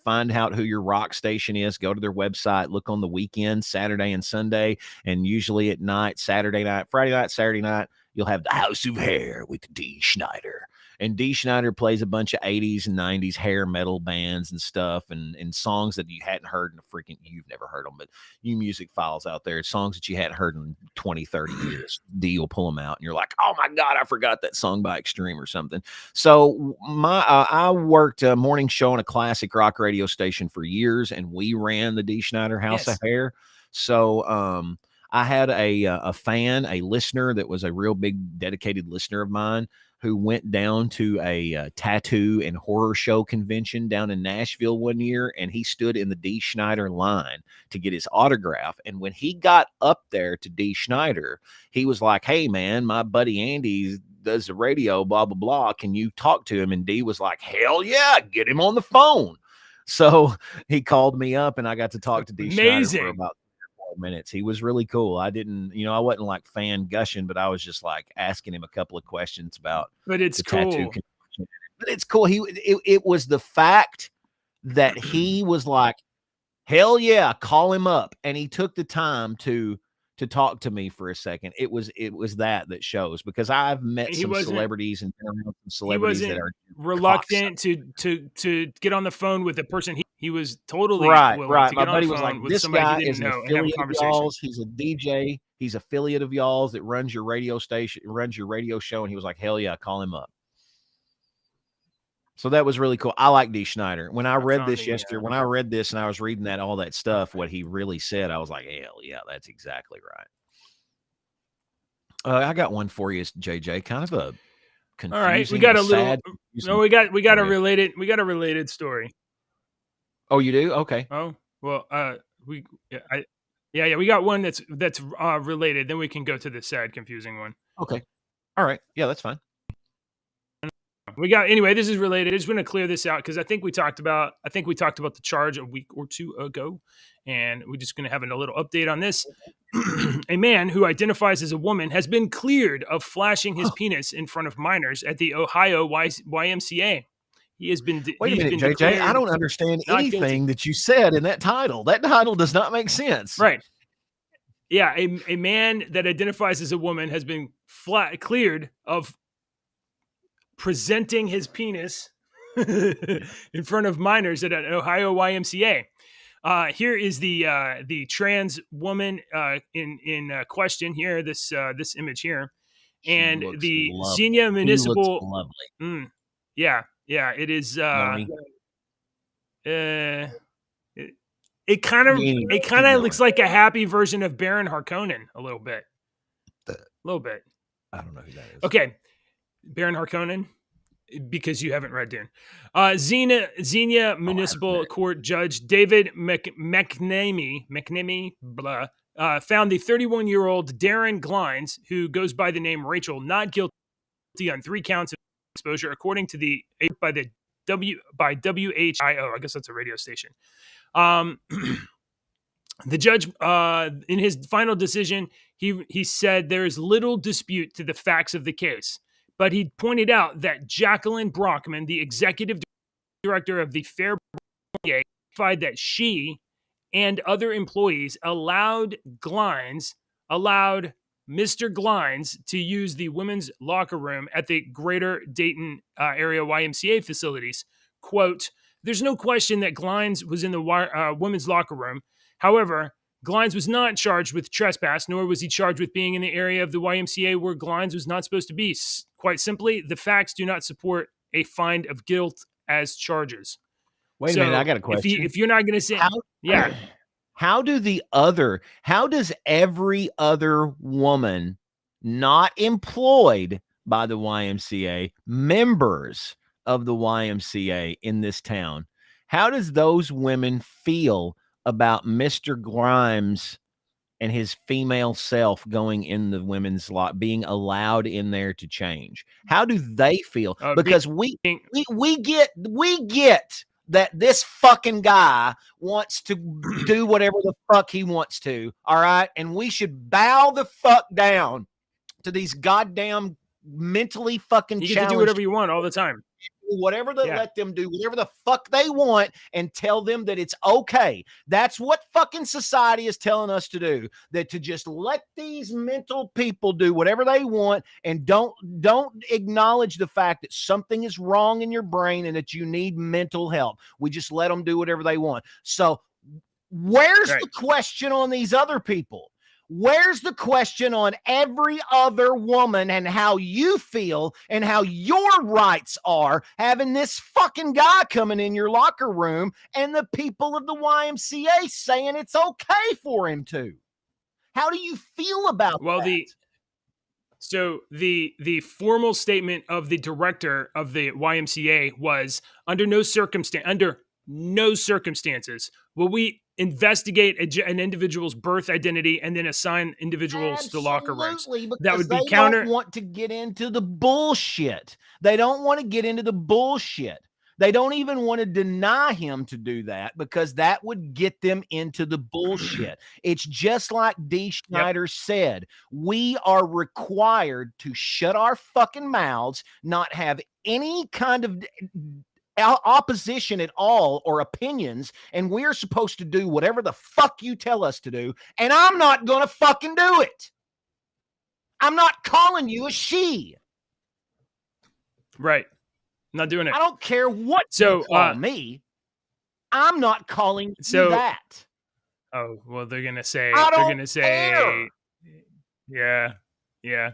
find out who your rock station is. Go to their website, look on the weekend, Saturday and Sunday, and usually at night, Saturday night, Friday night, Saturday night, you'll have the House of Hair with D. Schneider. And D. Schneider plays a bunch of 80s and 90s hair metal bands and stuff and songs that you hadn't heard in you've never heard them, but you music files out there, songs that you hadn't heard in 20, 30 years. D will pull them out and you're like, oh my God, I forgot that song by Extreme or something. So I worked a morning show on a classic rock radio station for years, and we ran the D. Schneider House of Hair. So I had a fan, a listener that was a real big dedicated listener of mine, who went down to a tattoo and horror show convention down in Nashville one year, and he stood in the D. Schneider line to get his autograph. And when he got up there to D. Schneider, he was like, hey, man, my buddy Andy does the radio, blah, blah, blah. Can you talk to him? And D was like, hell yeah, get him on the phone. So he called me up, and I got to talk to D. Schneider for about minutes. He was really cool. I wasn't like fan gushing, but I was just like asking him a couple of questions about but it's the cool. tattoo. But it's cool. It was the fact that he was like, hell yeah, call him up. And he took the time to talk to me for a second. It was that shows, because I've met some celebrities and been around some celebrities that are reluctant to get on the phone with a person. He was totally right. To My get buddy on the was phone like, with this somebody guy he didn't is an know and have a affiliate of conversation. y'all's. He's a DJ. He's affiliate of y'all's that runs your radio station, runs your radio show. And he was like, hell yeah, call him up. So that was really cool. I like D. Schneider. When I read this yesterday, when I read this and I was reading all that stuff, what he really said, I was like, hell yeah, that's exactly right. I got one for you, JJ. Kind of a confusing. All right, we got a little. No, we got a related story. Oh, you do? Okay. Oh, well, we got one that's related. Then we can go to the sad, confusing one. Okay. All right. Yeah, that's fine. This is related. I just want to clear this out because I think we talked about the charge a week or two ago, and we're just going to have a little update on this. A man who identifies as a woman has been cleared of flashing his penis in front of minors at the Ohio YMCA. He has been. Wait a minute, JJ. I don't understand anything that you said in that title. That title does not make sense. Right. Yeah, a man that identifies as a woman has been cleared of presenting his penis in front of minors at an Ohio YMCA. Here is the trans woman in question here. This image here, and the senior municipal. Yeah, it is. It kind of looks like a happy version of Baron Harkonnen a little bit. I don't know who that is. Okay, Baron Harkonnen, because you haven't read Dune. Xenia Municipal Court Judge David McNamee found the 31-year-old Darren Glines, who goes by the name Rachel, not guilty on 3 counts of exposure, according to by WHIO. I guess that's a radio station. The judge, in his final decision, he said there is little dispute to the facts of the case, but he pointed out that Jacqueline Brockman, the executive director of the Fair, clarified that she and other employees allowed Mr. Glines to use the women's locker room at the Greater Dayton area YMCA facilities. Quote, there's no question that Glines was in the women's locker room. However, Glines was not charged with trespass, nor was he charged with being in the area of the YMCA where Glines was not supposed to be. Quite simply, the facts do not support a find of guilt as charges. Wait a minute, I got a question. If you're not going to say, how does every other woman not employed by the YMCA, members of the YMCA in this town, how does those women feel about Mr. Grimes and his female self going in the women's lot, being allowed in there to change? How do they feel? Because we get that this fucking guy wants to do whatever the fuck he wants to, all right? And we should bow the fuck down to these goddamn mentally fucking challenged. You get to do whatever you want all the time. Whatever they let them do, whatever the fuck they want, and tell them that it's okay. That's what fucking society is telling us to do, that to just let these mental people do whatever they want and don't acknowledge the fact that something is wrong in your brain and that you need mental help. We just let them do whatever they want. So where's the question on these other people? Where's the question on every other woman and how you feel and how your rights are having this fucking guy coming in your locker room and the people of the YMCA saying it's okay for him to? How do you feel about that? The formal statement of the director of the YMCA was, under no circumstances will we investigate an individual's birth identity and then assign individuals to locker rooms. That would be counter. They don't want to get into the bullshit. They don't want to get into the bullshit. They don't even want to deny him to do that because that would get them into the bullshit. It's just like Dee Schneider said, we are required to shut our fucking mouths, not have any kind of opposition at all or opinions, and we're supposed to do whatever the fuck you tell us to do, and I'm not gonna fucking do it. I'm not calling you a she. Right. Not doing it. I don't care what you call me. I'm not calling you that. Oh, well, they're gonna say care. Yeah.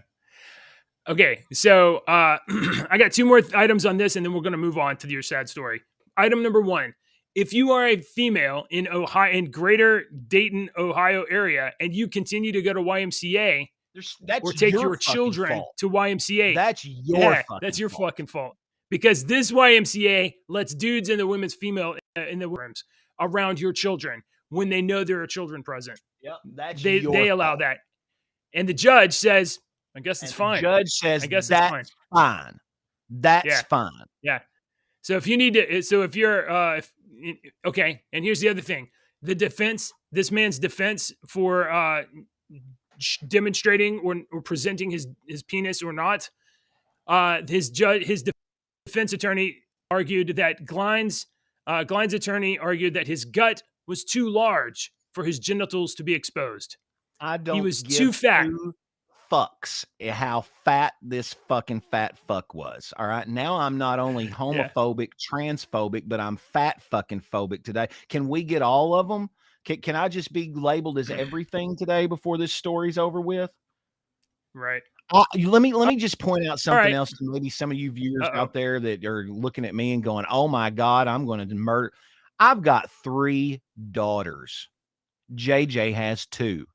Okay, so I got two more items on this, and then we're going to move on to your sad story. Item number 1: if you are a female in Ohio, in Greater Dayton, Ohio area, and you continue to go to YMCA or take your children to YMCA, that's your fucking fault. Because this YMCA lets dudes and the women's female in the rooms around your children when they know there are children present. Yep, that's they allow that, and the judge says, I guess it's fine. The judge says, I guess that's fine. That's fine. Yeah. So if you need to, if you're, okay. And here's the other thing: this man's defense for demonstrating or presenting his penis or not, his defense attorney argued that Glines' attorney argued that his gut was too large for his genitals to be exposed. He was too fat. Fucks how fat this fucking fat fuck was. All right. Now I'm not only homophobic, transphobic, but I'm fat fucking phobic today. Can we get all of them? Can I just be labeled as everything today before this story's over with? Right. Let me just point out something else to maybe some of you viewers out there that are looking at me and going, oh my God, I'm going to murder. I've got 3 daughters. JJ has 2.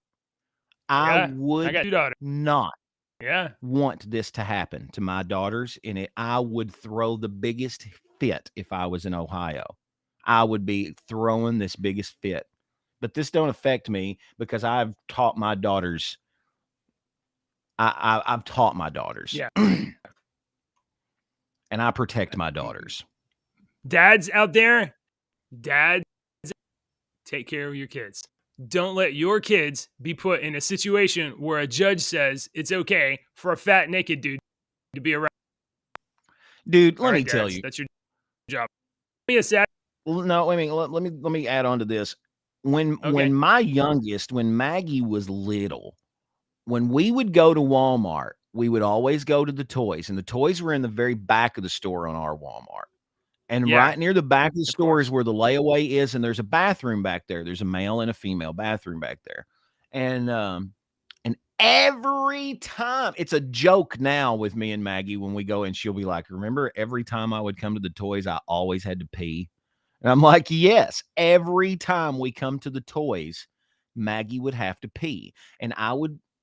I would not want this to happen to my daughters, and I would throw the biggest fit if I was in Ohio. I would be throwing this biggest fit. But this don't affect me because I've taught my daughters. I've taught my daughters. Yeah. And I protect my daughters. Dads out there, take care of your kids. Don't let your kids be put in a situation where a judge says it's okay for a fat, naked dude to be around. Dude, let me tell you. That's your job. Be a sad. No, let me add on to this. when my youngest, when Maggie was little, when we would go to Walmart, we would always go to the toys, and the toys were in the very back of the store on our Walmart. And right near the back of the store is where the layaway is, and there's a bathroom back there. There's a male and a female bathroom back there. And every time it's a joke now with me and Maggie when we go, and she'll be like, "Remember every time I would come to the toys, I always had to pee?" And I'm like, "Yes, every time we come to the toys, Maggie would have to pee." And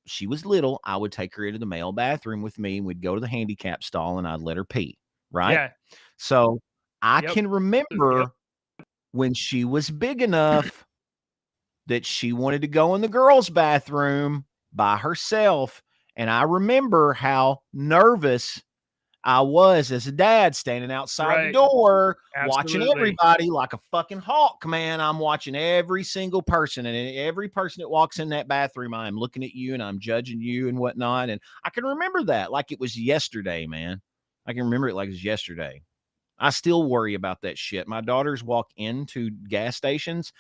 she was little, I would take her into the male bathroom with me, and we'd go to the handicap stall, and I'd let her pee, right? Yeah. So I can remember when she was big enough that she wanted to go in the girls' bathroom by herself. And I remember how nervous I was as a dad standing outside the door, watching everybody like a fucking hawk, man. I'm watching every single person, and every person that walks in that bathroom, I'm looking at you and I'm judging you and whatnot. And I can remember that like it was yesterday, man. I can remember it like it was yesterday. I still worry about that shit. My daughters walk into gas stations.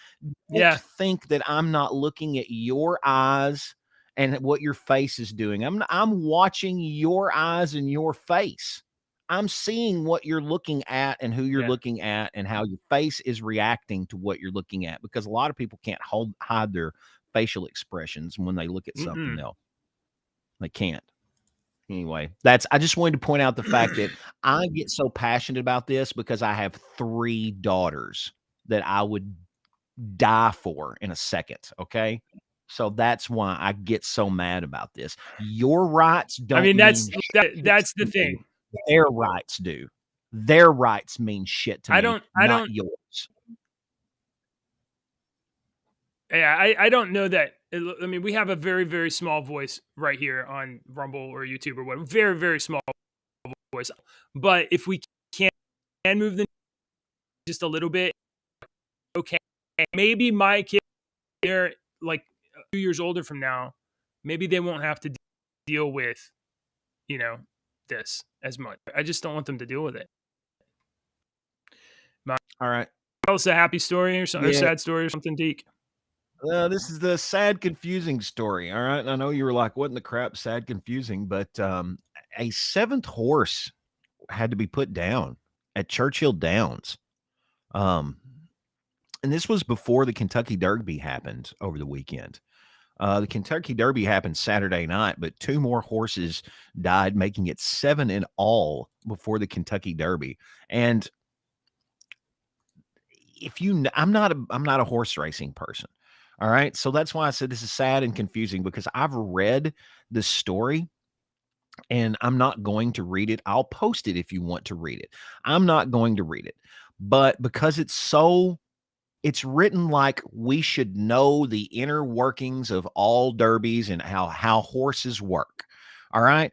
Don't think that I'm not looking at your eyes and what your face is doing. I'm watching your eyes and your face. I'm seeing what you're looking at and who you're looking at and how your face is reacting to what you're looking at, because a lot of people can't hide their facial expressions when they look at something else. They can't. Anyway, I just wanted to point out the fact that I get so passionate about this because I have 3 daughters that I would die for in a second, okay? So that's why I get so mad about this. Your rights don't mean that's shit the thing. Their rights do. Their rights mean shit to me, not yours. Yeah, I don't know that. I mean, we have a very, very small voice right here on Rumble or YouTube or whatever. Very, very small voice. But if we can move the just a little bit, okay. Maybe my kids are like 2 years older from now. Maybe they won't have to deal with, this as much. I just don't want them to deal with it. All right. Tell us a happy story or something, or sad story or something, Deke. This is the sad, confusing story. All right. And I know you were like, what in the crap, sad, confusing, but a 7th horse had to be put down at Churchill Downs. And this was before the Kentucky Derby happened over the weekend. The Kentucky Derby happened Saturday night, but 2 more horses died, making it 7 in all before the Kentucky Derby. And I'm not a horse racing person. All right. So that's why I said this is sad and confusing, because I've read the story and I'm not going to read it. I'll post it if you want to read it. I'm not going to read it. But because it's written like we should know the inner workings of all derbies and how horses work. All right.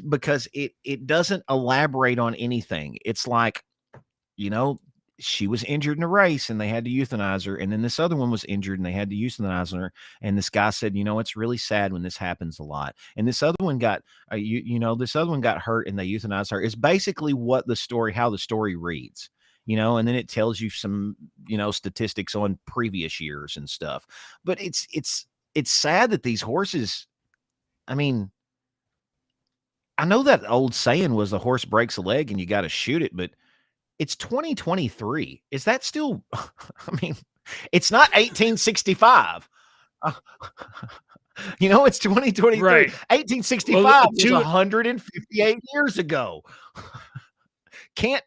Because it doesn't elaborate on anything. It's like, she was injured in a race and they had to euthanize her. And then this other one was injured and they had to euthanize her. And this guy said, it's really sad when this happens a lot. And this other one got, this other one got hurt and they euthanized her. Is basically how the story reads, and then it tells you some, statistics on previous years and stuff. But it's sad that these horses, I mean, I know that old saying was the horse breaks a leg and you got to shoot it, but it's 2023. Is that still, I mean, it's not 1865. It's 2023. Right. 1865 was 158 years ago. Can't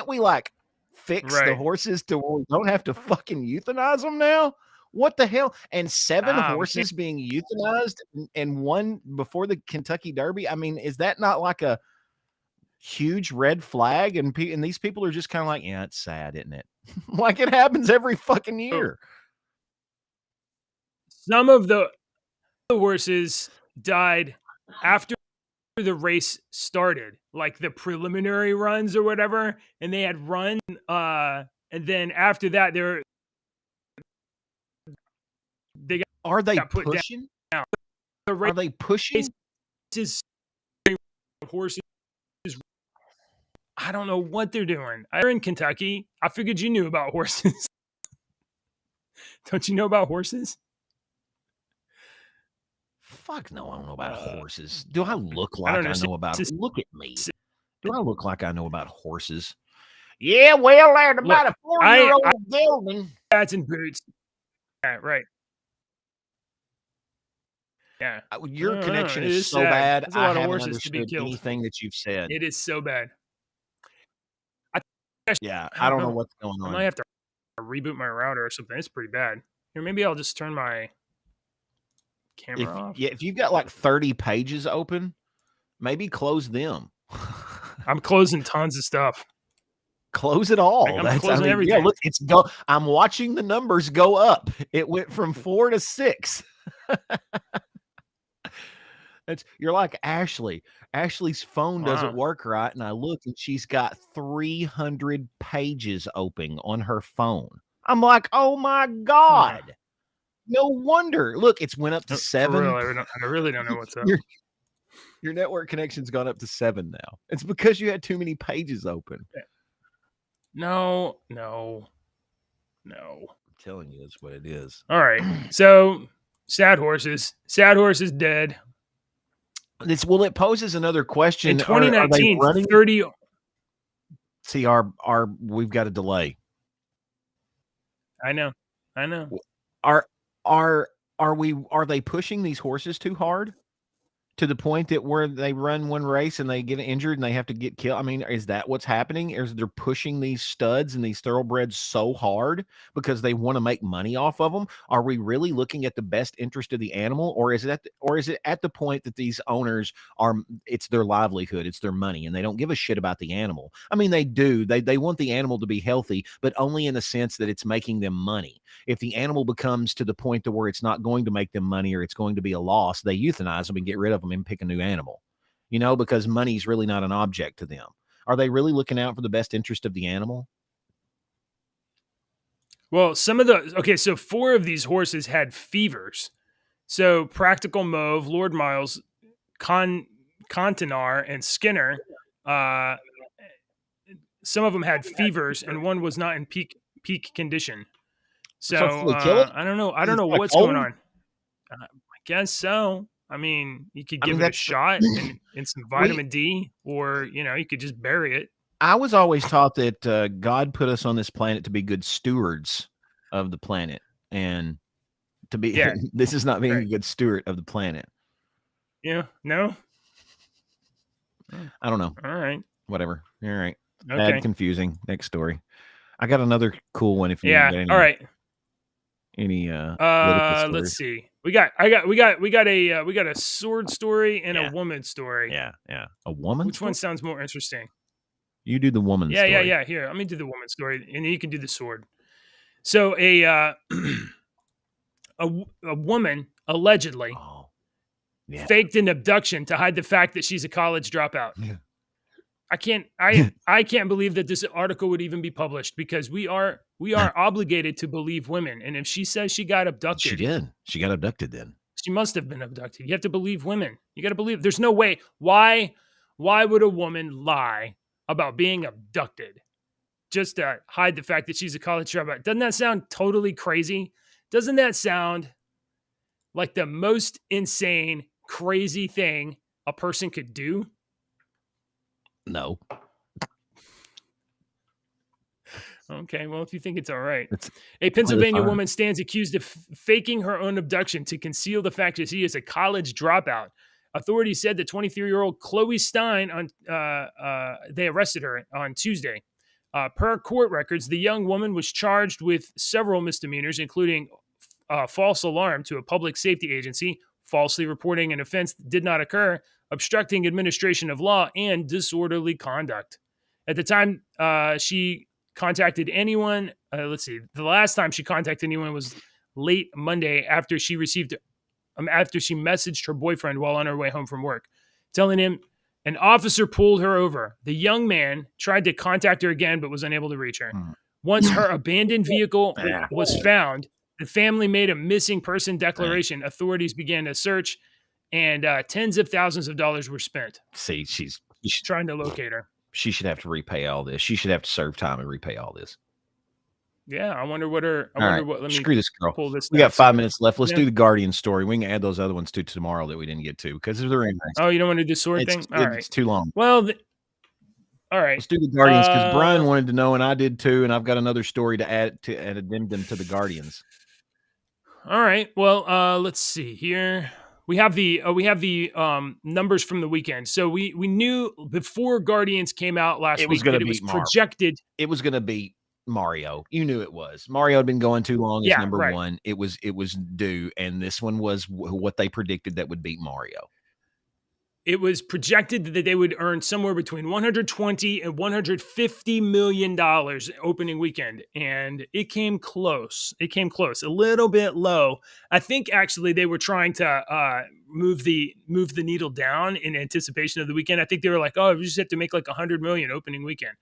we like fix the horses to where we don't have to fucking euthanize them now? What the hell? And 7 horses being euthanized and 1 before the Kentucky Derby. I mean, is that not like a huge red flag? And these people are just kind of like, yeah, it's sad, isn't it? Like it happens every fucking year. Some of the horses died after the race started, like the preliminary runs or whatever, and they had run and then after that are they pushing? Are they pushing? Horses, I don't know what they're doing. They're in Kentucky. I figured you knew about horses. Don't you know about horses? Fuck no, I don't know about horses. Do I look I don't like I understand. know about? It's just- Look at me. Do I look like I know about horses? Yeah, well, there's Look, about a I 4-year-old gelding. hats and boots. Yeah, right. Yeah. Your connection It is is so sad. bad. There's a I lot of haven't horses to be understood killed. anything that you've said. It is so bad. I Yeah, I don't know what's going I on. might have to reboot my router or something. It's pretty bad. Here, maybe I'll just turn my camera off. Yeah, if you've got like 30 pages open, maybe close them. I'm closing tons of stuff. Close it all. I'm closing everything. Yeah, look, I'm watching the numbers go up. It went from 4 to 6. You're like Ashley. Ashley's phone doesn't work right, and I look and she's got 300 pages open on her phone. I'm like, oh my God. No wonder. Look, it's went up to 7. For real, I really don't know what's up. Your network connection's gone up to 7 now. It's because you had too many pages open. No. I'm telling you, that's what it is. All right. So, sad horses. Sad horses dead. It poses another question. In 2019, 30. See, we've got a delay. I know. Are they pushing these horses too hard to the point that where they run one race and they get injured and they have to get killed? I mean, is that what's happening? Is they're pushing these studs and these thoroughbreds so hard because they want to make money off of them? Are we really looking at the best interest of the animal, or is it at the point that these owners it's their livelihood, it's their money, and they don't give a shit about the animal? I mean, they do. They want the animal to be healthy, but only in the sense that it's making them money. If the animal becomes to the point to where it's not going to make them money or it's going to be a loss, they euthanize them and get rid of them and pick a new animal, because money's really not an object to them. Are they really looking out for the best interest of the animal? Well, so 4 of these horses had fevers. So Practical Mauve, Lord Miles, Contenar, and Skinner, some of them had fevers, and one was not in peak condition. So I don't know. I don't know what's going on. I guess so. I mean, you could give it a shot and some vitamin D, or you could just bury it. I was always taught that God put us on this planet to be good stewards of the planet, and to be. Yeah. This is not being a good steward of the planet. Yeah. No. I don't know. All right. Whatever. All right. Okay. Bad, confusing. Next story. I got another cool one. If you got any, all right. Any let's see. We got a sword story and a woman story. Yeah. A woman. Which one sounds more interesting? You do the woman story. Yeah. Here, let me do the woman story, and then you can do the sword. So a woman allegedly faked an abduction to hide the fact that she's a college dropout. Yeah. I can't believe that this article would even be published, because we are obligated to believe women. And if she says she got abducted, she did. She got abducted then. She must have been abducted. You have to believe women. You got to believe. There's no way. Why would a woman lie about being abducted just to hide the fact that she's a college dropout? Doesn't that sound totally crazy? Doesn't that sound like the most insane, crazy thing a person could do? No. Okay, well, if you think it's all right. A Pennsylvania woman stands accused of faking her own abduction to conceal the fact that she is a college dropout. Authorities said that 23-year-old Chloe Stein, they arrested her on Tuesday. Per court records, the young woman was charged with several misdemeanors, including false alarm to a public safety agency, falsely reporting an offense that did not occur, obstructing administration of law, and disorderly conduct. At the time she contacted anyone, the last time she contacted anyone was late Monday after she messaged her boyfriend while on her way home from work, telling him an officer pulled her over. The young man tried to contact her again, but was unable to reach her. Once her abandoned vehicle was found, the family made a missing person declaration. Authorities began a search, and tens of thousands of dollars were spent. See, she's trying to locate her. She should have to repay all this. She should have to serve time and repay all this. Yeah, I wonder what her. I All wonder right, what. Let me screw this girl. pull this We got down. 5 minutes left. Let's Yeah. do the Guardian story. We can add those other ones to tomorrow that we didn't get to because they're Oh, interesting. you don't want to do sword thing? All right. It's too long. Well, all right. Let's do the Guardians because Brian wanted to know, and I did too. And I've got another story to add to an addendum to the Guardians. All right. Well, let's see here. We have the numbers from the weekend. So we knew before Guardians came out last It was week going that to it was beat Marvel. projected. It was going to beat Mario. You knew it was. Mario had been going too long as Yeah, number right. one. It was due, and this one was what they predicted that would beat Mario. It was projected that they would earn somewhere between 120 and 150 million dollars opening weekend, and it came close. It came close, a little bit low. I think actually they were trying to move the needle down in anticipation of the weekend. I think they were like, "Oh, we just have to make like 100 million opening weekend."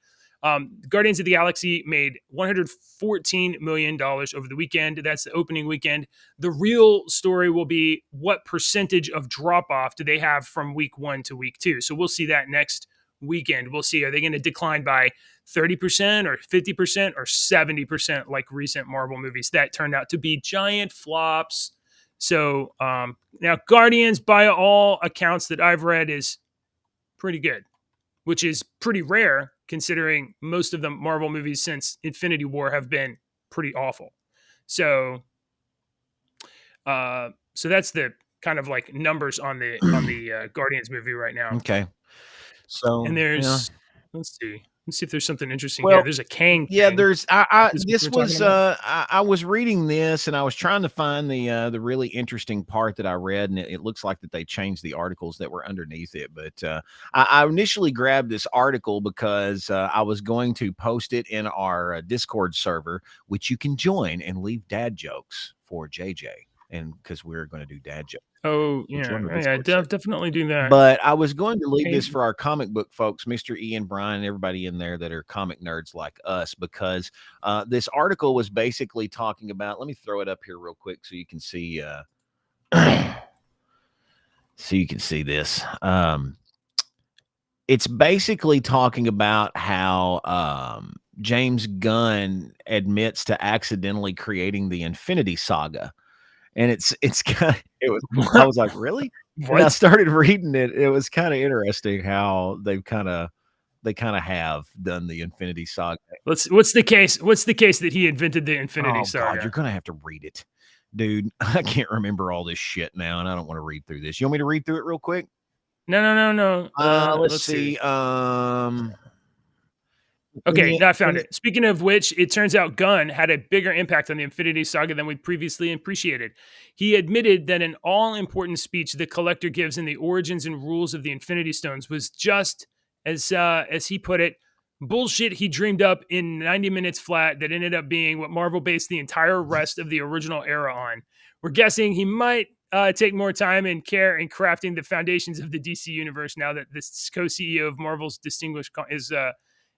Guardians of the Galaxy made $114 million over the weekend. That's the opening weekend. The real story will be what percentage of drop off do they have from week 1 to week 2. So we'll see that next weekend. We'll see, are they going to decline by 30% or 50% or 70% like recent Marvel movies that turned out to be giant flops? So now Guardians, by all accounts that I've read, is pretty good, which is pretty rare considering most of the Marvel movies since Infinity War have been pretty awful. So so that's the kind of like numbers on the Guardians movie right now. Okay. So And there's let's see if there's something interesting here. Well, There's a Kang yeah, thing. there's This was I was reading this and I was trying to find the really interesting part that I read, and it looks like that they changed the articles that were underneath it. But I initially grabbed this article because I was going to post it in our Discord server, which you can join and leave dad jokes for JJ, and because we're going to do dad jokes. Oh yeah, definitely do that. But I was going to leave this for our comic book folks, Mr. Ian, Brian, everybody in there that are comic nerds like us, because this article was basically talking about. Let me throw it up here real quick so you can see. So you can see this. It's basically talking about how James Gunn admits to accidentally creating the Infinity Saga. And it's kind of, it was, I was like, really? When I started reading it, it was kind of interesting how they kind of have done the Infinity Saga. What's the case? What's the case that he invented the Infinity Saga? God, you're gonna have to read it, dude. I can't remember all this shit now, and I don't want to read through this. You want me to read through it real quick? No. Let's see. Okay, now I found it. Speaking of which, it turns out Gunn had a bigger impact on the Infinity Saga than we previously appreciated. He admitted that an all-important speech the Collector gives in the origins and rules of the Infinity Stones was just, as he put it, bullshit he dreamed up in 90 minutes flat that ended up being what Marvel based the entire rest of the original era on. We're guessing he might take more time and care in crafting the foundations of the DC universe now that this co-CEO of Marvel's distinguished is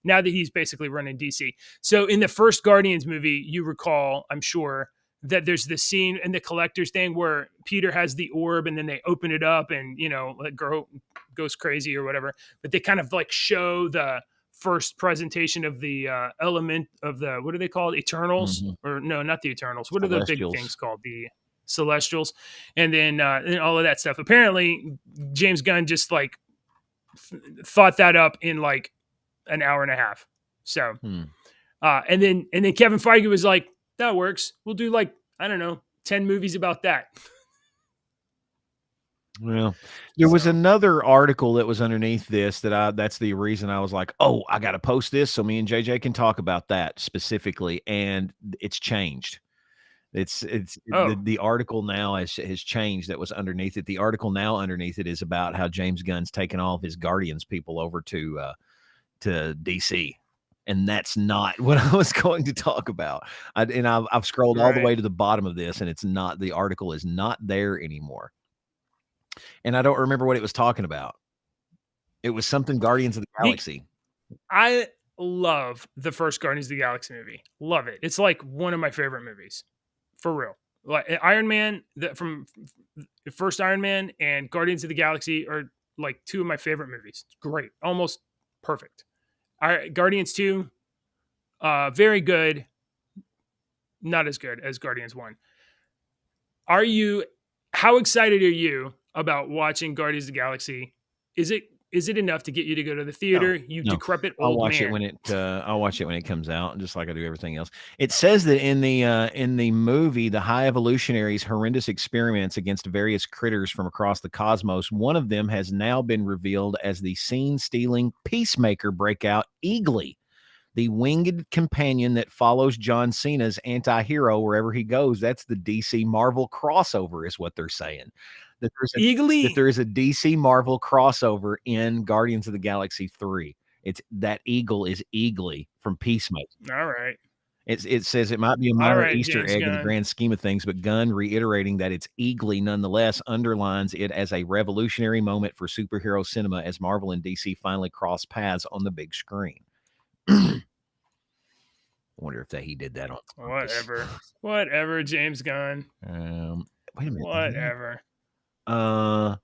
now that he's basically running DC. So in the first Guardians movie, you recall, I'm sure, that there's this scene in the Collector's thing where Peter has the orb and then they open it up and, you know, like girl goes crazy or whatever. But they kind of like show the first presentation of the element of the, what are they called? Eternals? Or no, not the Eternals. What are the big things called? The Celestials. And then and all of that stuff. Apparently, James Gunn just like thought that up in like an hour and a half. So, and then Kevin Feige was like, that works. We'll do like, I don't know, 10 movies about that. Well, there was another article that was underneath this that's the reason I was like, oh, I got to post this so me and JJ can talk about that specifically. And it's changed. The article now has changed that was underneath it. The article now underneath it is about how James Gunn's taken all of his Guardians people over to DC. And that's not what I was going to talk about. I've scrolled all the way to the bottom of this, and it's not, the article is not there anymore. And I don't remember what it was talking about. It was something Guardians of the Galaxy. I love the first Guardians of the Galaxy movie. Love it. It's like one of my favorite movies. For real. Like Iron Man, from the first Iron Man and Guardians of the Galaxy are like two of my favorite movies. Great. Almost perfect. Guardians 2, very good. not as good as Guardians 1. Are you how excited are you about watching Guardians of the Galaxy? Is it enough to get you to go to the No, theater, you no. decrepit I'll old watch it man? when I'll watch it when it comes out, just like I do everything else. It says that in the movie, the High Evolutionaries' horrendous experiments against various critters from across the cosmos, one of them has now been revealed as the scene-stealing Peacemaker breakout Eagly, the winged companion that follows John Cena's anti-hero wherever he goes. That's the DC Marvel crossover, is what they're saying. That Eagly. there is a DC Marvel crossover in Guardians of the Galaxy 3. It's that eagle is Eagly from Peacemaker. All right. It says it might be a All minor right, Easter James egg in the Gunn. grand scheme of things, but Gunn reiterating that it's Eagly nonetheless underlines it as a revolutionary moment for superhero cinema as Marvel and DC finally cross paths on the big screen. I wonder if he did that on purpose. Whatever, James Gunn. Wait a minute. Whatever. Oh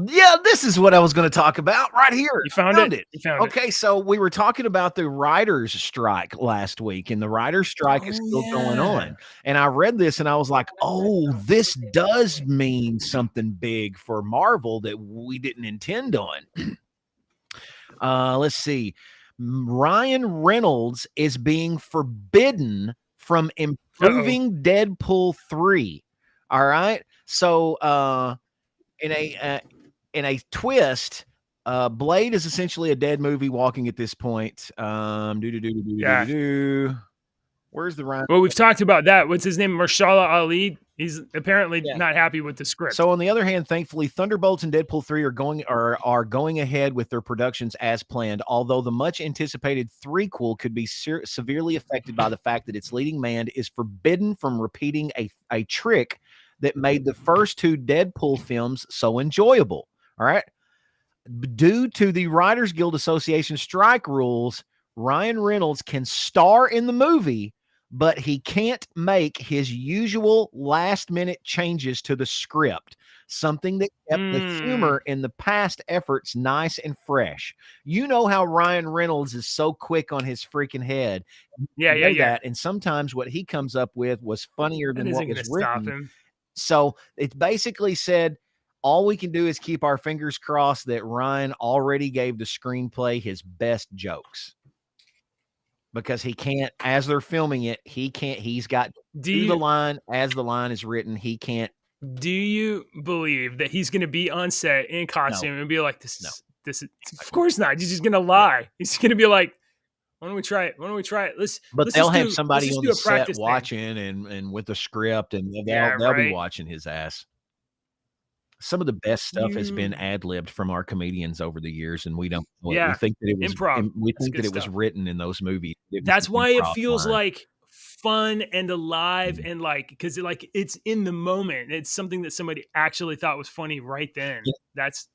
yeah, this is what I was going to talk about right here. You found it? You found it. Okay, so we were talking about the writers' strike last week, and the writers' strike is still going on. And I read this and I was like, oh, this does mean something big for Marvel that we didn't intend on. Let's see. Ryan Reynolds is being forbidden from improving Deadpool 3. All right. So in a twist, Blade is essentially a dead movie walking at this point. Where's the Ryan? Well, we've talked about that. What's his name? Marshala Ali. He's apparently not happy with the script. So on the other hand, thankfully, Thunderbolts and Deadpool 3 are going ahead with their productions as planned, although the much anticipated threequel could be severely affected by the fact that its leading man is forbidden from repeating a trick that made the first two Deadpool films so enjoyable. All right. Due to the Writers Guild Association strike rules, Ryan Reynolds can star in the movie, but he can't make his usual last-minute changes to the script, something that kept the humor in the past efforts nice and fresh. You know how Ryan Reynolds is so quick on his freaking head. Yeah. And sometimes what he comes up with was funnier than what was written. Stop him. So it basically said, all we can do is keep our fingers crossed that Ryan already gave the screenplay his best jokes. Because he can't, as they're filming it, he's got the line as the line is written. He can't. Do you believe that he's going to be on set in costume and be like, this is, of course not. He's just going to lie. He's going to be like, why don't we try it? Let's they'll have somebody on the set watching and with the script, and they'll be watching his ass. Some of the best stuff has been ad-libbed from our comedians over the years, and we don't. Yeah, we think that it was improv. We think that it was written in those movies. That's why it feels like fun and alive, and because it's in the moment. It's something that somebody actually thought was funny right then.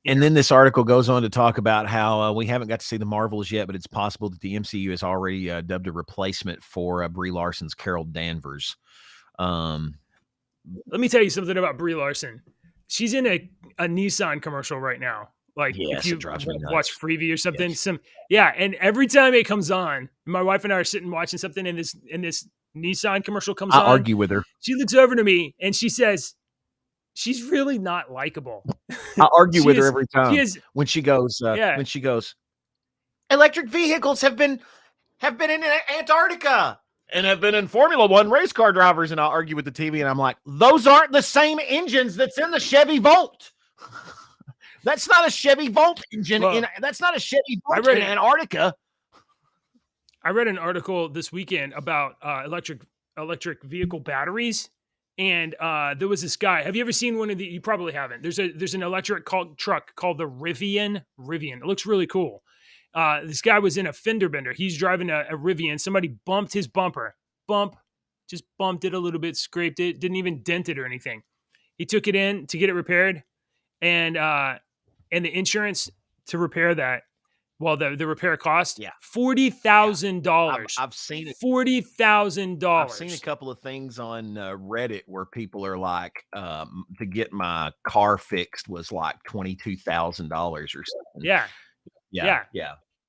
And then this article goes on to talk about how we haven't got to see the Marvels yet, but it's possible that the MCU has already dubbed a replacement for Brie Larson's Carol Danvers. Let me tell you something about Brie Larson. She's in a Nissan commercial right now. If you watch Freebie or something, and every time it comes on, my wife and I are sitting watching something, and this Nissan commercial comes on. I argue with her. She looks over to me and she says, "She's really not likable." I argue with her every time when she goes. When she goes, electric vehicles have been in Antarctica and have been in Formula One race car drivers, and I'll argue with the TV, and I'm like, those aren't the same engines that's in the Chevy Volt. That's not a Chevy Volt engine. That's not a Chevy Volt in Antarctica. I read an article this weekend about electric vehicle batteries, and there was this guy. Have you ever seen one of the? You probably haven't. There's an electric truck called the Rivian. It looks really cool. This guy was in a fender bender. He's driving a Rivian. Somebody bumped his bumper. Just bumped it a little bit, scraped it, didn't even dent it or anything. He took it in to get it repaired, and the insurance to repair that, the repair cost $40,000. I've seen it. $40,000. I've seen a couple of things on Reddit where people are like, to get my car fixed was like $22,000 or something. Yeah.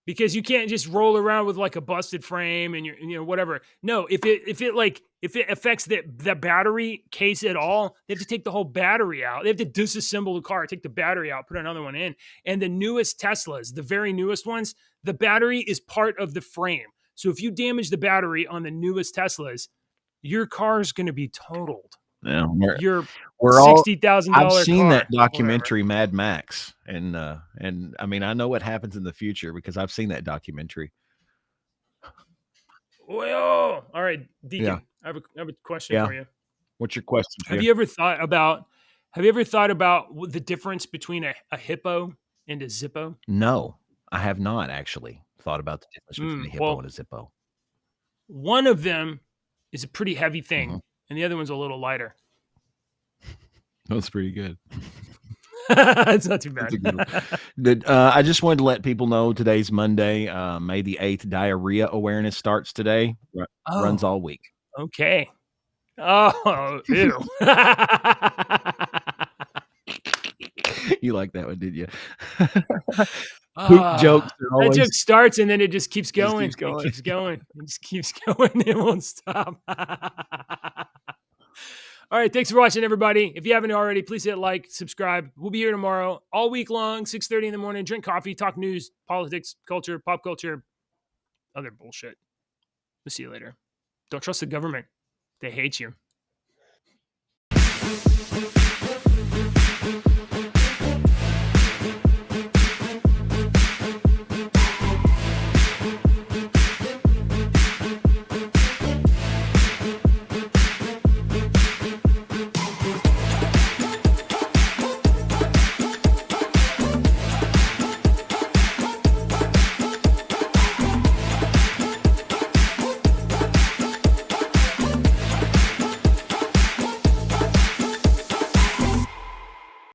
because you can't just roll around with like a busted frame and whatever. No, if it affects the battery case at all, they have to take the whole battery out. They have to disassemble the car, take the battery out, put another one in. And the newest Teslas, the very newest ones, the battery is part of the frame. So if you damage the battery on the newest Teslas, your car's going to be totaled. Yeah, your $60,000 car. I've seen that documentary, Mad Max, and I mean, I know what happens in the future because I've seen that documentary. Well, all right, Deacon. Yeah. I have a question for you. What's your question? Have you ever thought about the difference between a hippo and a Zippo? No, I have not actually thought about the difference between a hippo and a Zippo. One of them is a pretty heavy thing, and the other one's a little lighter. That's pretty good. It's not too bad. I just wanted to let people know today's Monday, May the 8th. Diarrhea awareness starts today. Runs all week. Okay. Oh, ew. You like that one, didn't you? Poop jokes are always... That joke starts and then it just keeps going. It keeps going. It just keeps going. It won't stop. All right. Thanks for watching, everybody. If you haven't already, please hit like, subscribe. We'll be here tomorrow all week long, 6:30 in the morning. Drink coffee, talk news, politics, culture, pop culture, other bullshit. We'll see you later. Don't trust the government. They hate you.